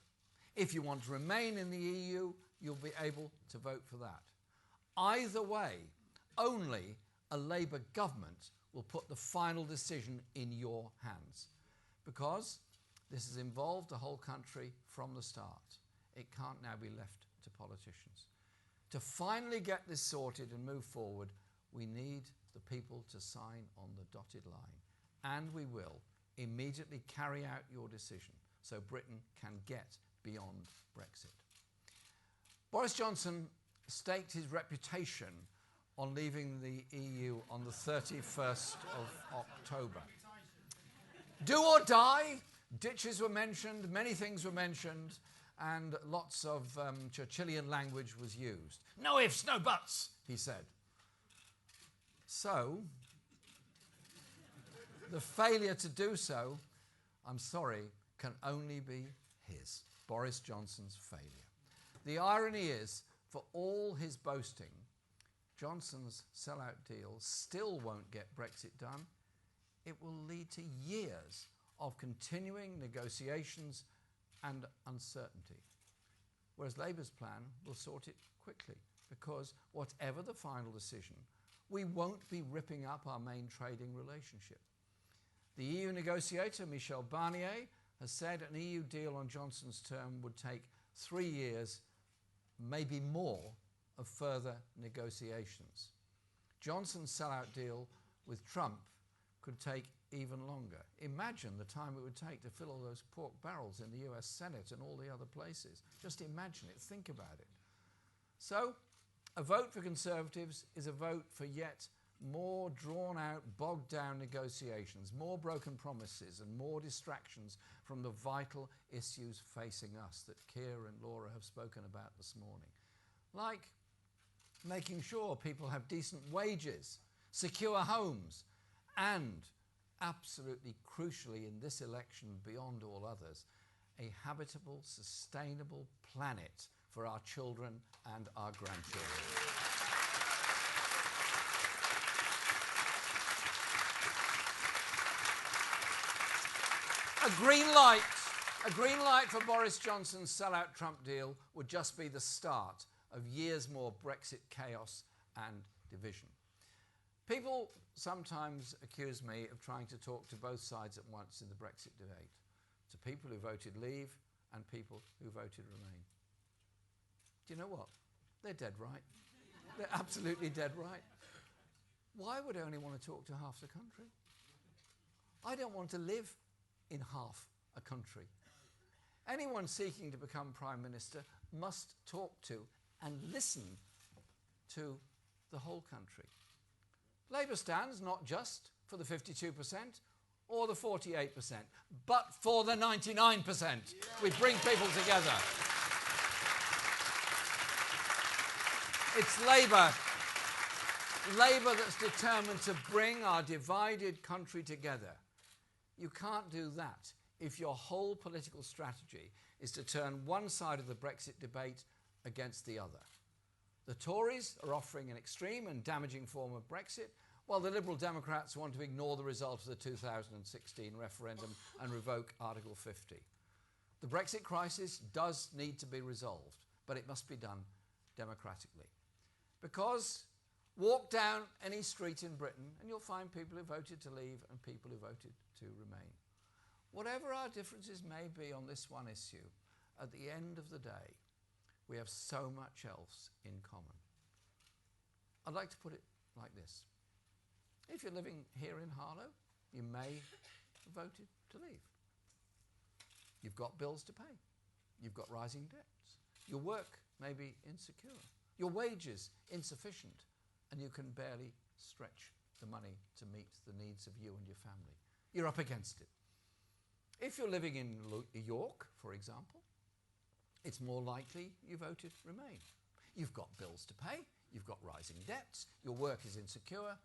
If you want to remain in the EU, you'll be able to vote for that. Either way, only a Labour government will put the final decision in your hands, because this has involved the whole country from the start. It can't now be left to politicians. To finally get this sorted and move forward, we need the people to sign on the dotted line. And we will immediately carry out your decision so Britain can get beyond Brexit. Boris Johnson staked his reputation on leaving the EU on the 31st of October. Do or die, ditches were mentioned, many things were mentioned, and lots of Churchillian language was used. No ifs, no buts, he said. So, the failure to do so, I'm sorry, can only be his, Boris Johnson's failure. The irony is, for all his boasting, Johnson's sellout deal still won't get Brexit done. It will lead to years of continuing negotiations and uncertainty. Whereas Labour's plan will sort it quickly, because whatever the final decision, we won't be ripping up our main trading relationship. The EU negotiator, Michel Barnier, has said an EU deal on Johnson's term would take 3 years, maybe more, of further negotiations. Johnson's sellout deal with Trump could take even longer. Imagine the time it would take to fill all those pork barrels in the US Senate and all the other places. Just imagine it, think about it. So, a vote for Conservatives is a vote for yet more drawn-out, bogged-down negotiations, more broken promises and more distractions from the vital issues facing us that Keir and Laura have spoken about this morning. Like making sure people have decent wages, secure homes, and, absolutely crucially in this election beyond all others, a habitable, sustainable planet for our children and our grandchildren. A green light for Boris Johnson's sellout Trump deal would just be the start of years more Brexit chaos and division. People sometimes accuse me of trying to talk to both sides at once in the Brexit debate, to people who voted leave and people who voted remain. Do you know what? They're dead right. They're absolutely dead right. Why would I only want to talk to half the country? I don't want to live in half a country. Anyone seeking to become Prime Minister must talk to and listen to the whole country. Labour stands not just for the 52% or the 48%, but for the 99%. We bring people together. It's Labour that's determined to bring our divided country together. You can't do that if your whole political strategy is to turn one side of the Brexit debate against the other. The Tories are offering an extreme and damaging form of Brexit, while the Liberal Democrats want to ignore the result of the 2016 referendum and revoke Article 50. The Brexit crisis does need to be resolved, but it must be done democratically. Because walk down any street in Britain and you'll find people who voted to leave and people who voted to remain. Whatever our differences may be on this one issue, at the end of the day, we have so much else in common. I'd like to put it like this. If you're living here in Harlow, you may have voted to leave. You've got bills to pay. You've got rising debts. Your work may be insecure. Your wages insufficient, and you can barely stretch the money to meet the needs of you and your family. You're up against it. If you're living in York, for example, it's more likely you voted Remain. You've got bills to pay, you've got rising debts, your work is insecure,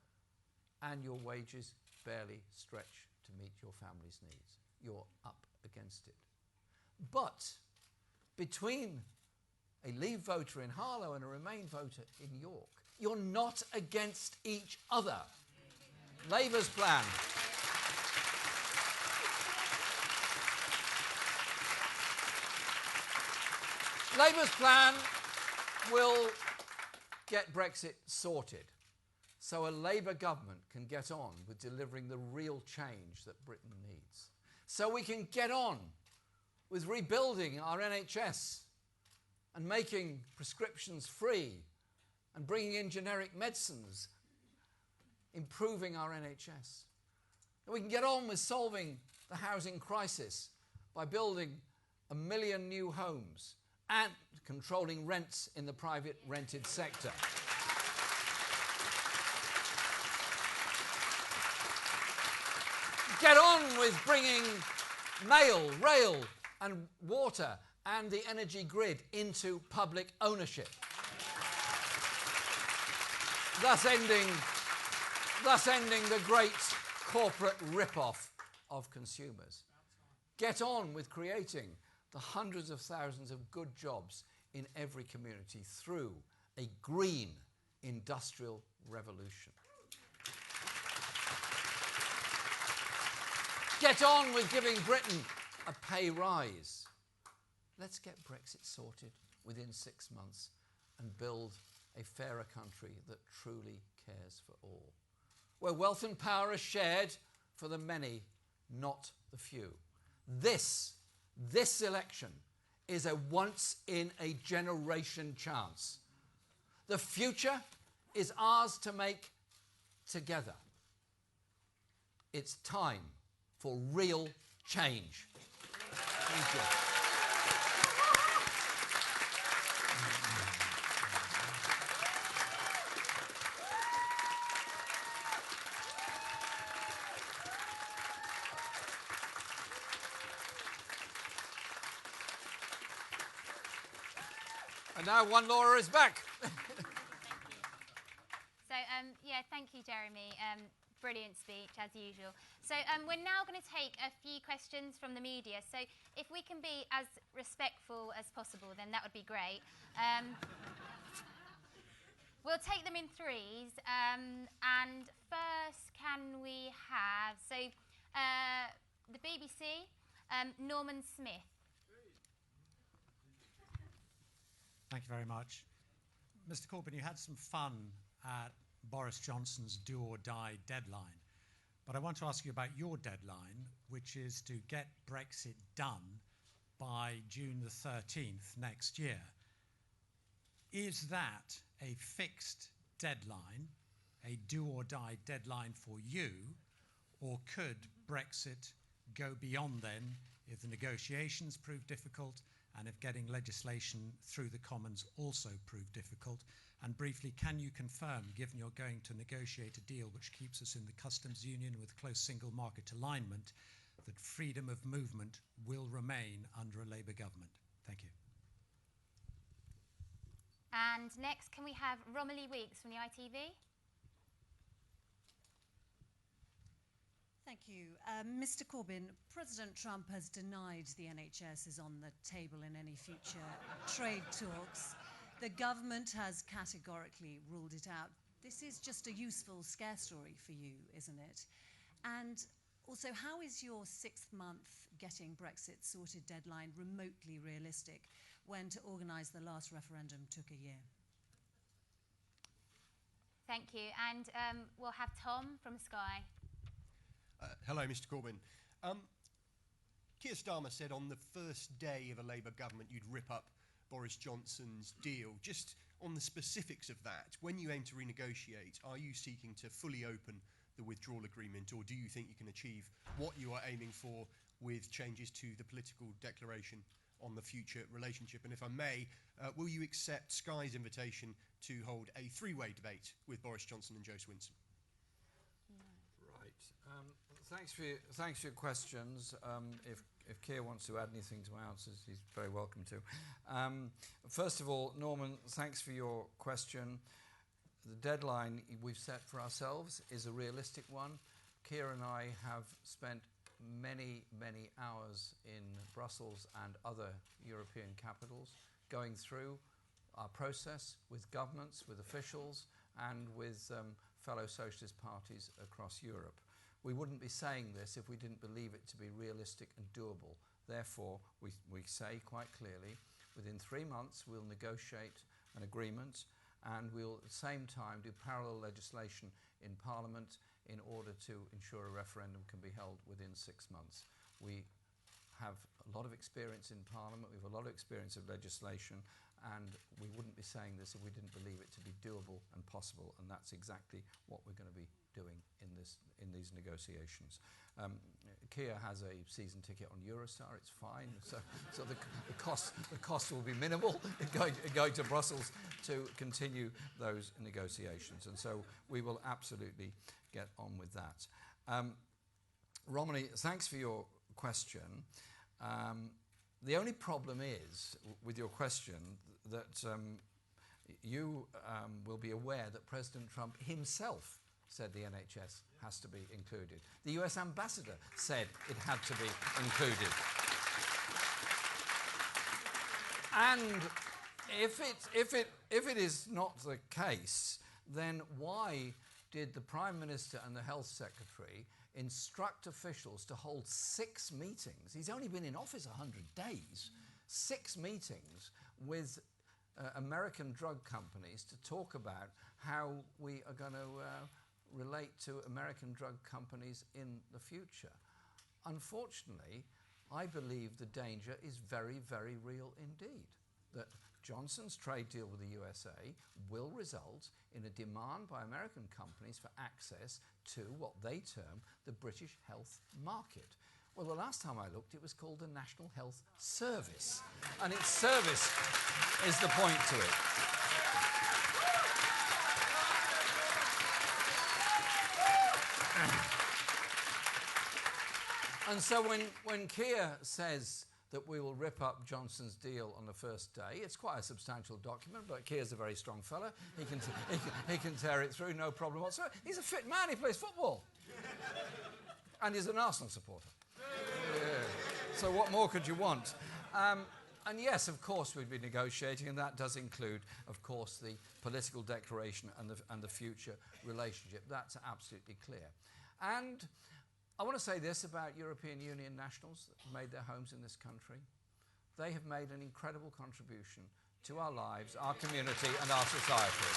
and your wages barely stretch to meet your family's needs. You're up against it. But between a Leave voter in Harlow and a Remain voter in York, you're not against each other. Labour's plan. Labour's plan will get Brexit sorted so a Labour government can get on with delivering the real change that Britain needs. So we can get on with rebuilding our NHS and making prescriptions free and bringing in generic medicines, improving our NHS. And we can get on with solving the housing crisis by building 1 million new homes and controlling rents in the private rented sector. Get on with bringing mail, rail and water and the energy grid into public ownership. Thus ending the great corporate rip-off of consumers. Get on with creating the hundreds of thousands of good jobs in every community through a green industrial revolution. Get on with giving Britain a pay rise. Let's get Brexit sorted within 6 months and build a fairer country that truly cares for all, where wealth and power are shared for the many, not the few. This election is a once-in-a-generation chance. The future is ours to make together. It's time for real change. Thank you. And now one Laura is back. Thank you, Jeremy. Brilliant speech, as usual. So we're now going to take a few questions from the media. So if we can be as respectful as possible, then that would be great. We'll take them in threes. And first, can we have... So the BBC Norman Smith. Thank you very much. Mr. Corbyn, you had some fun at Boris Johnson's do or die deadline. But I want to ask you about your deadline, which is to get Brexit done by June the 13th next year. Is that a fixed deadline, a do or die deadline for you, or could Brexit go beyond then if the negotiations prove difficult and if getting legislation through the Commons also prove difficult? And briefly, can you confirm, given you're going to negotiate a deal which keeps us in the customs union with close single market alignment, that freedom of movement will remain under a Labour government? Thank you. And next, can we have Romilly Weeks from the ITV? Thank you. Mr. Corbyn, President Trump has denied the NHS is on the table in any future trade talks. The government has categorically ruled it out. This is just a useful scare story for you, isn't it? And also, how is your 6th month getting Brexit sorted deadline remotely realistic when to organise the last referendum took a year? Thank you. And we'll have Tom from Sky. Hello, Mr. Corbyn. Keir Starmer said on the first day of a Labour government you'd rip up Boris Johnson's deal. Just on the specifics of that, when you aim to renegotiate, are you seeking to fully open the withdrawal agreement, or do you think you can achieve what you are aiming for with changes to the political declaration on the future relationship? And if I may, will you accept Sky's invitation to hold a three-way debate with Boris Johnson and Joe Swinson? Thanks for your questions. If Keir wants to add anything to my answers, he's very welcome to. First of all, Norman, thanks for your question. The deadline we've set for ourselves is a realistic one. Keir and I have spent many, many hours in Brussels and other European capitals going through our process with governments, with officials, and with fellow socialist parties across Europe. We wouldn't be saying this if we didn't believe it to be realistic and doable. Therefore, we say quite clearly, within 3 months we'll negotiate an agreement, and we'll at the same time do parallel legislation in Parliament in order to ensure a referendum can be held within 6 months. We have a lot of experience in Parliament, we have a lot of experience of legislation, and we wouldn't be saying this if we didn't believe it to be doable and possible, and that's exactly what we're going to be doing in these negotiations. Keir has a season ticket on Eurostar, it's fine, so the cost will be minimal going to Brussels to continue those negotiations, and so we will absolutely get on with that. Romilly, thanks for your question. The only problem is, with your question, that you will be aware that President Trump himself said the NHS has to be included. The US ambassador said it had to be included. And if it is not the case, then why did the Prime Minister and the Health Secretary instruct officials to hold 6 meetings? He's only been in office 100 days. 6 meetings with American drug companies to talk about how we are going to relate to American drug companies in the future. Unfortunately, I believe the danger is very, very real indeed, that Johnson's trade deal with the USA will result in a demand by American companies for access to what they term the British health market. Well, the last time I looked, it was called the National Health Service, and its service is the point to it. And so when Keir says that we will rip up Johnson's deal on the first day, it's quite a substantial document, but Keir's a very strong fella. He can tear it through, no problem whatsoever. He's a fit man, he plays football. And he's an Arsenal supporter. Yeah. So what more could you want? And yes, of course, we'd be negotiating, and that does include, of course, the political declaration and the future relationship. That's absolutely clear. And I want to say this about European Union nationals that have made their homes in this country. They have made an incredible contribution to our lives, our community and our society.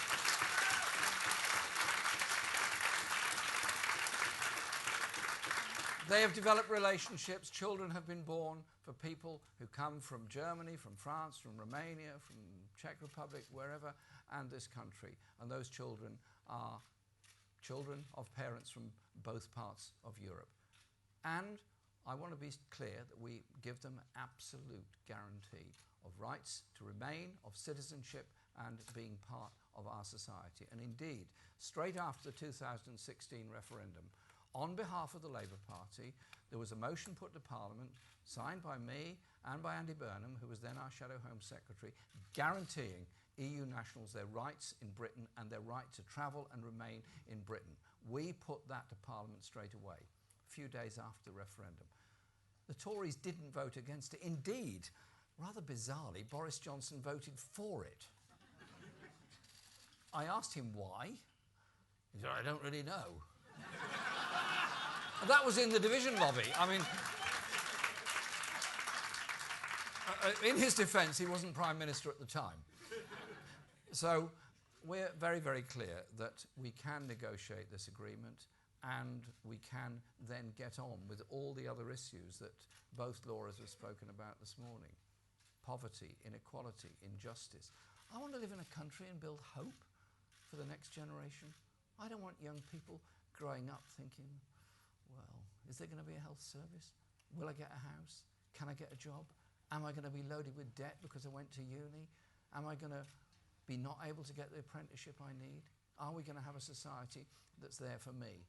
They have developed relationships. Children have been born for people who come from Germany, from France, from Romania, from Czech Republic, wherever, and this country. And those children are children of parents from both parts of Europe. And I want to be clear that we give them absolute guarantee of rights to remain, of citizenship and being part of our society. And indeed, straight after the 2016 referendum, on behalf of the Labour Party, there was a motion put to Parliament, signed by me and by Andy Burnham, who was then our Shadow Home Secretary, guaranteeing EU nationals their rights in Britain and their right to travel and remain in Britain. We put that to Parliament straight away, a few days after the referendum. The Tories didn't vote against it. Indeed, rather bizarrely, Boris Johnson voted for it. I asked him why. He said, I don't really know. That was in the division lobby. I mean, in his defence, he wasn't Prime Minister at the time. So we're very, very clear that we can negotiate this agreement and we can then get on with all the other issues that both Lauras have spoken about this morning. Poverty, inequality, injustice. I want to live in a country and build hope for the next generation. I don't want young people growing up thinking, well, is there going to be a health service? Will I get a house? Can I get a job? Am I going to be loaded with debt because I went to uni? Am I going to be not able to get the apprenticeship I need? Are we going to have a society that's there for me?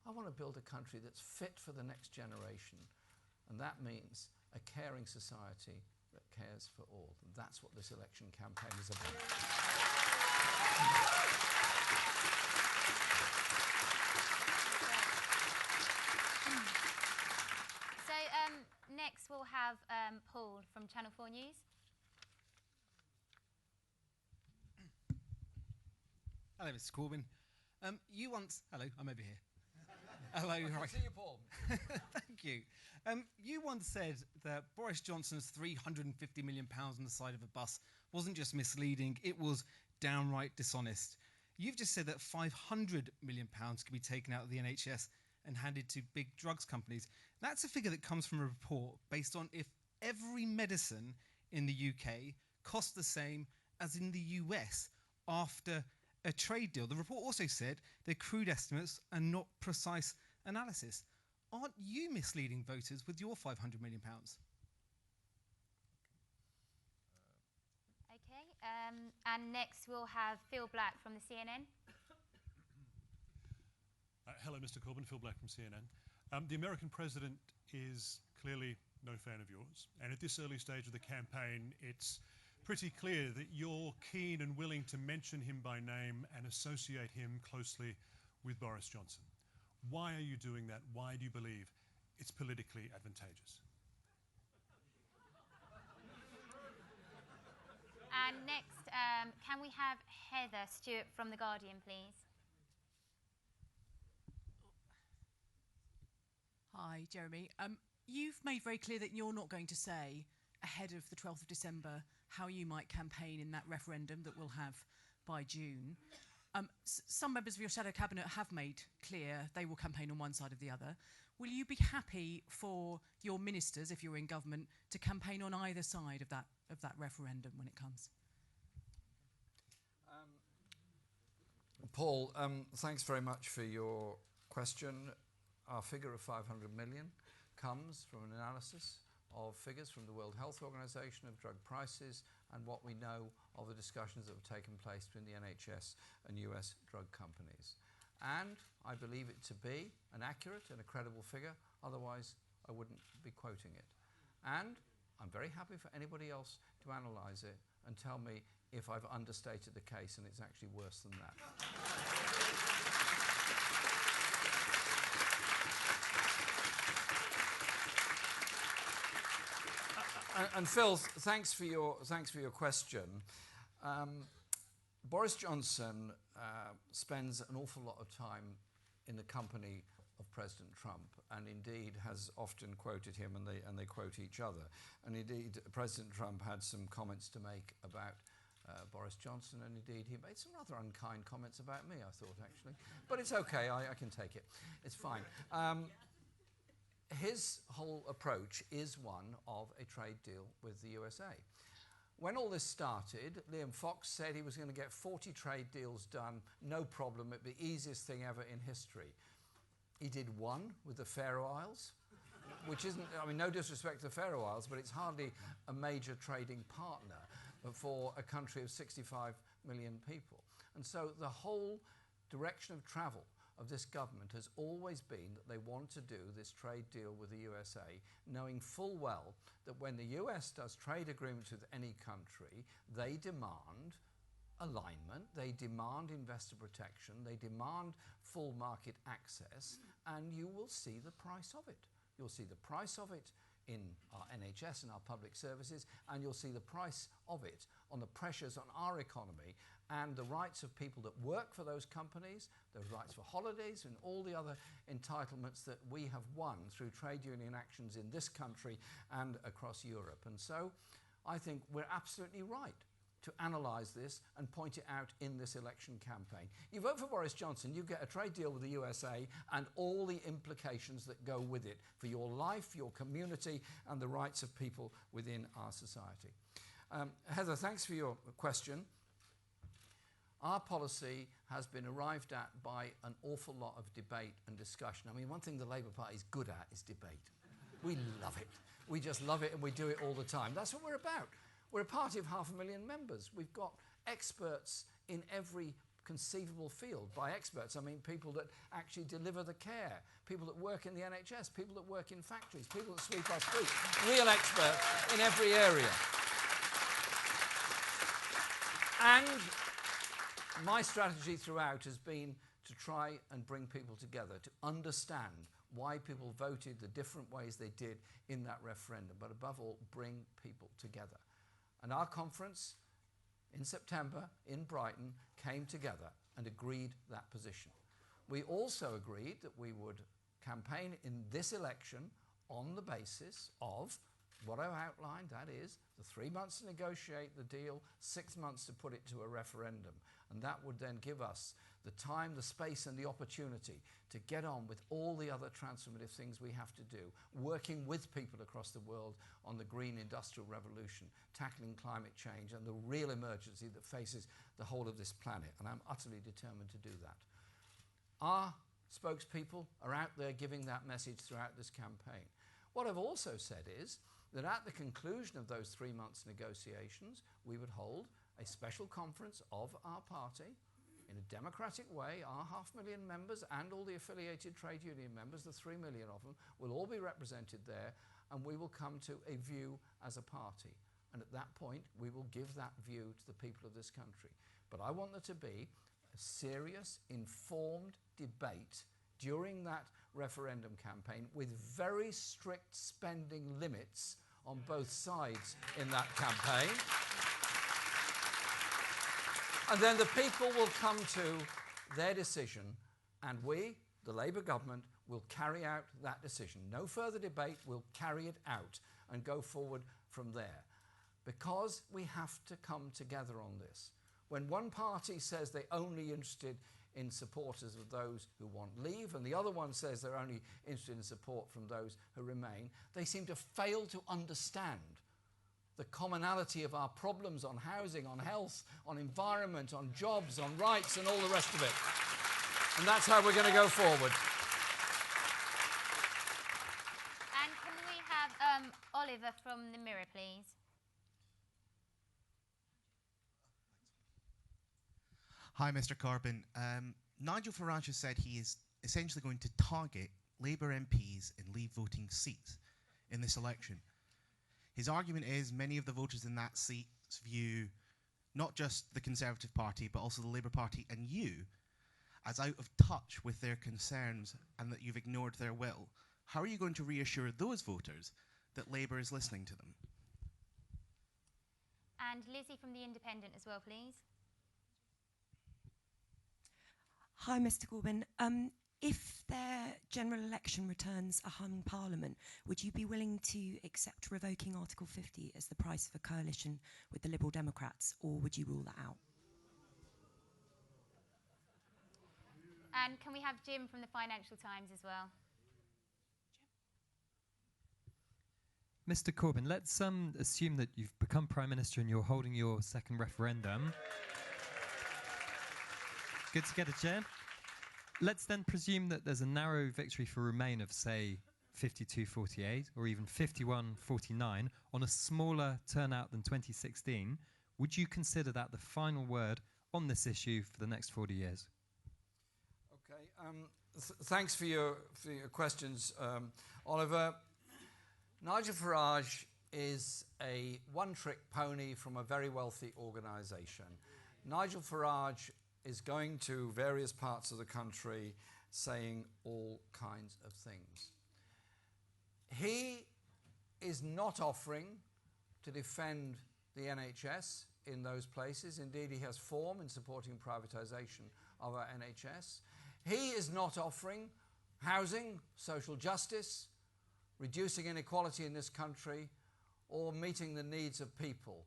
I want to build a country that's fit for the next generation, and that means a caring society that cares for all. And that's what this election campaign is about. Next we'll have Paul from Channel 4 News. Hello, Mr. Corbyn. You once... Hello, I'm over here. Hello, right. See you, Paul. Thank you. You once said that Boris Johnson's £350 million on the side of a bus wasn't just misleading, it was downright dishonest. You've just said that £500 million could be taken out of the NHS and handed to big drugs companies. That's a figure that comes from a report based on if every medicine in the UK costs the same as in the US after a trade deal. The report also said they're crude estimates and not precise analysis. Aren't you misleading voters with your £500 million? Okay, and next we'll have Phil Black from the CNN. Hello, Mr. Corbyn. Phil Black from CNN. The American president is clearly no fan of yours, and at this early stage of the campaign, it's pretty clear that you're keen and willing to mention him by name and associate him closely with Boris Johnson. Why are you doing that? Why do you believe it's politically advantageous? And next, can we have Heather Stewart from The Guardian, please? Hi, Jeremy. You've made very clear that you're not going to say, ahead of the 12th of December, how you might campaign in that referendum that we'll have by June. Some members of your shadow cabinet have made clear they will campaign on one side or the other. Will you be happy for your ministers, if you're in government, to campaign on either side of that referendum when it comes? Paul, thanks very much for your question. Our figure of 500 million comes from an analysis of figures from the World Health Organization of drug prices and what we know of the discussions that have taken place between the NHS and US drug companies. And I believe it to be an accurate and a credible figure, otherwise I wouldn't be quoting it. And I'm very happy for anybody else to analyse it and tell me if I've understated the case and it's actually worse than that. And Phil, thanks for your question. Boris Johnson spends an awful lot of time in the company of President Trump, and indeed has often quoted him, and they quote each other. And indeed, President Trump had some comments to make about Boris Johnson, and indeed he made some rather unkind comments about me, I thought, actually. But it's okay, I can take it. It's fine. His whole approach is one of a trade deal with the USA. When all this started, Liam Fox said he was going to get 40 trade deals done, no problem, it'd be the easiest thing ever in history. He did one with the Faroe Isles, which isn't, I mean, no disrespect to the Faroe Isles, but it's hardly a major trading partner for a country of 65 million people. And so the whole direction of travel of this government has always been that they want to do this trade deal with the USA, knowing full well that when the US does trade agreements with any country, they demand alignment, they demand investor protection, they demand full market access, and you will see the price of it. You'll see the price of it in our NHS and our public services, and you'll see the price of it on the pressures on our economy and the rights of people that work for those companies, the rights for holidays and all the other entitlements that we have won through trade union actions in this country and across Europe. And so I think we're absolutely right to analyse this and point it out in this election campaign. You vote for Boris Johnson, you get a trade deal with the USA and all the implications that go with it for your life, your community, and the rights of people within our society. Heather, thanks for your question. Our policy has been arrived at by an awful lot of debate and discussion. I mean, one thing the Labour Party is good at is debate. We love it. We just love it, and we do it all the time. That's what we're about. We're a party of 500,000 members. We've got experts in every conceivable field. By experts, I mean people that actually deliver the care, people that work in the NHS, people that work in factories, people that sweep our streets, real experts in every area. And my strategy throughout has been to try and bring people together, to understand why people voted the different ways they did in that referendum, but above all, bring people together. And our conference in September in Brighton came together and agreed that position. We also agreed that we would campaign in this election on the basis of what I've outlined, that is, the 3 months to negotiate the deal, 6 months to put it to a referendum. And that would then give us the time, the space, and the opportunity to get on with all the other transformative things we have to do, working with people across the world on the green industrial revolution, tackling climate change and the real emergency that faces the whole of this planet. And I'm utterly determined to do that. Our spokespeople are out there giving that message throughout this campaign. What I've also said is that at the conclusion of those 3 months negotiations, we would hold a special conference of our party in a democratic way. Our 500,000 members and all the affiliated trade union members, the 3 million of them, will all be represented there, and we will come to a view as a party. And at that point, we will give that view to the people of this country. But I want there to be a serious, informed debate during that referendum campaign with very strict spending limits on both sides in that campaign. And then the people will come to their decision, and we, the Labour government, will carry out that decision. No further debate, we'll carry it out and go forward from there. Because we have to come together on this. When one party says they're only interested in supporters of those who want leave, and the other one says they're only interested in support from those who remain, they seem to fail to understand the commonality of our problems on housing, on health, on environment, on jobs, on rights, and all the rest of it. And that's how we're going to go forward. And can we have Oliver from the Mirror, please? Hi, Mr. Corbyn. Nigel Farage has said he is essentially going to target Labour MPs in leave voting seats in this election. His argument is many of the voters in that seats view not just the Conservative Party, but also the Labour Party and you as out of touch with their concerns and that you've ignored their will. How are you going to reassure those voters that Labour is listening to them? And Lizzie from The Independent as well, please. Hi, Mr. Corbyn. If their general election returns a hung parliament, would you be willing to accept revoking Article 50 as the price of a coalition with the Liberal Democrats, or would you rule that out? And can we have Jim from the Financial Times as well? Mr. Corbyn, let's assume that you've become Prime Minister and you're holding your second referendum. Good to get a chair. Let's then presume that there's a narrow victory for Remain of, say, 52-48 or even 51-49 on a smaller turnout than 2016. Would you consider that the final word on this issue for the next 40 years? Okay, thanks for your questions, Oliver. Nigel Farage is a one-trick pony from a very wealthy organisation. Nigel Farage is going to various parts of the country saying all kinds of things. He is not offering to defend the NHS in those places. Indeed, he has form in supporting privatisation of our NHS. He is not offering housing, social justice, reducing inequality in this country, or meeting the needs of people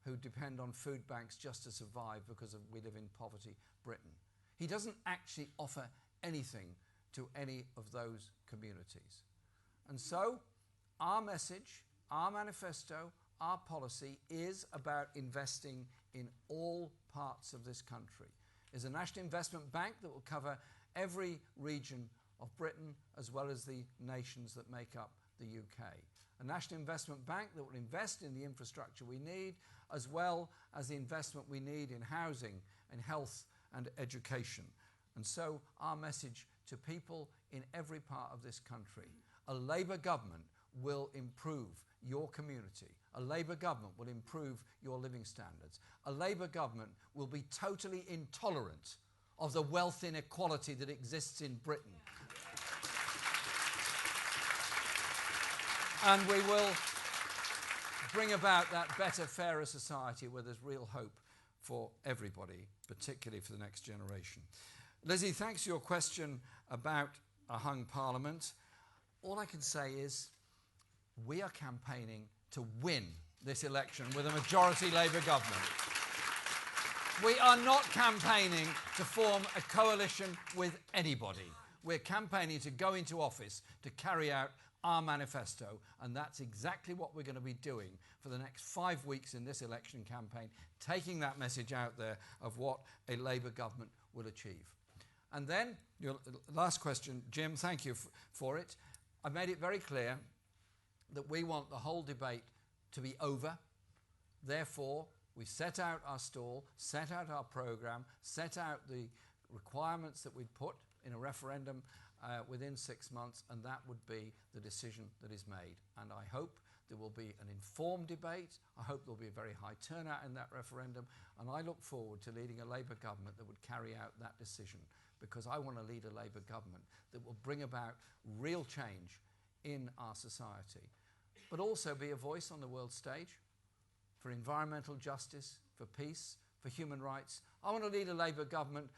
who depend on food banks just to survive because we live in poverty Britain. He doesn't actually offer anything to any of those communities. And so our message, our manifesto, our policy is about investing in all parts of this country. There's a National Investment Bank that will cover every region of Britain as well as the nations that make up the UK. A National Investment Bank that will invest in the infrastructure we need as well as the investment we need in housing and health and education. And so our message to people in every part of this country, a Labour government will improve your community. A Labour government will improve your living standards. A Labour government will be totally intolerant of the wealth inequality that exists in Britain. And we will bring about that better, fairer society where there's real hope for everybody, particularly for the next generation. Lizzie, thanks for your question about a hung parliament. All I can say is we are campaigning to win this election with a majority Labour government. We are not campaigning to form a coalition with anybody. We're campaigning to go into office to carry out our manifesto, and that's exactly what we're going to be doing for the next 5 weeks in this election campaign, taking that message out there of what a Labour government will achieve. And then, your last question, Jim, thank you for it. I've made it very clear that we want the whole debate to be over. Therefore, we set out our stall, set out our programme, set out the requirements that we'd put in a referendum within 6 months, and that would be the decision that is made. And I hope there will be an informed debate. I hope there will be a very high turnout in that referendum, and I look forward to leading a Labour government that would carry out that decision, because I want to lead a Labour government that will bring about real change in our society, but also be a voice on the world stage for environmental justice, for peace, for human rights. I want to lead a Labour government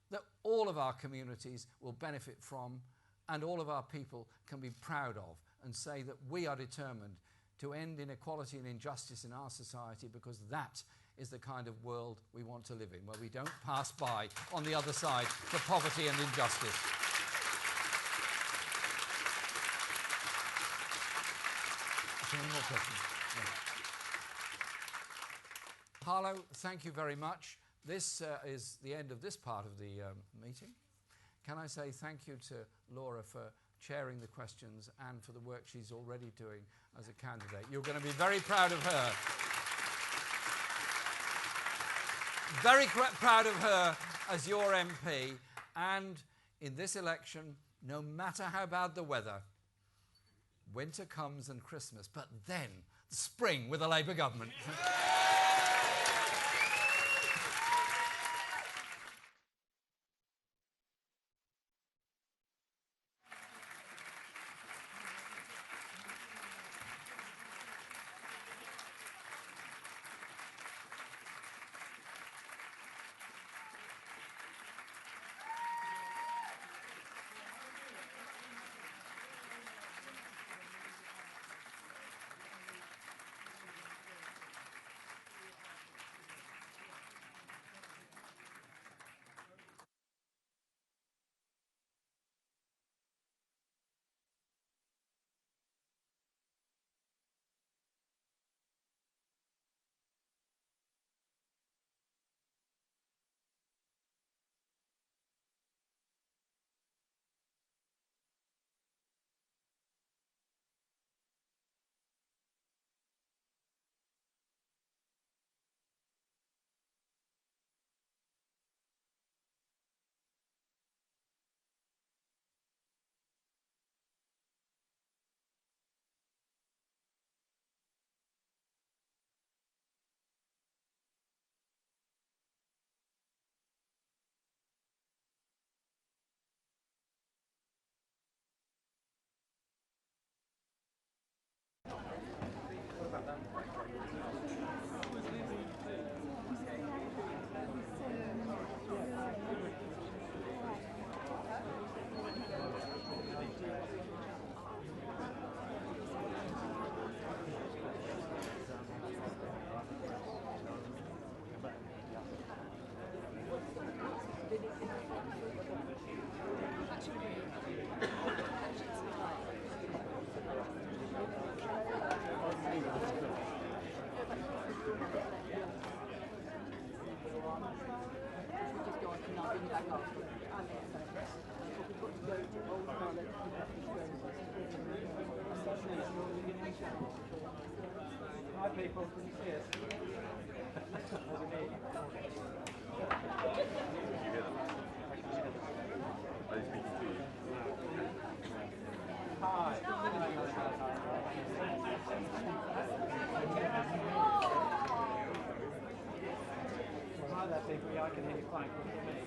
that all of our communities will benefit from and all of our people can be proud of, and say that we are determined to end inequality and injustice in our society, because that is the kind of world we want to live in, where we don't pass by on the other side for poverty and injustice. Any more questions? No. Harlow, thank you very much. This is the end of this part of the meeting. Can I say thank you to Laura for chairing the questions and for the work she's already doing as a candidate. You're going to be very proud of her. Very proud of her as your MP. And in this election, no matter how bad the weather, winter comes and Christmas, but then spring with a Labour government. people. Can you see us? What do you mean? Did you hear them? Are they speaking to you? Hi. Hi there, people. Yeah, I can hear you fine. Can you hear me?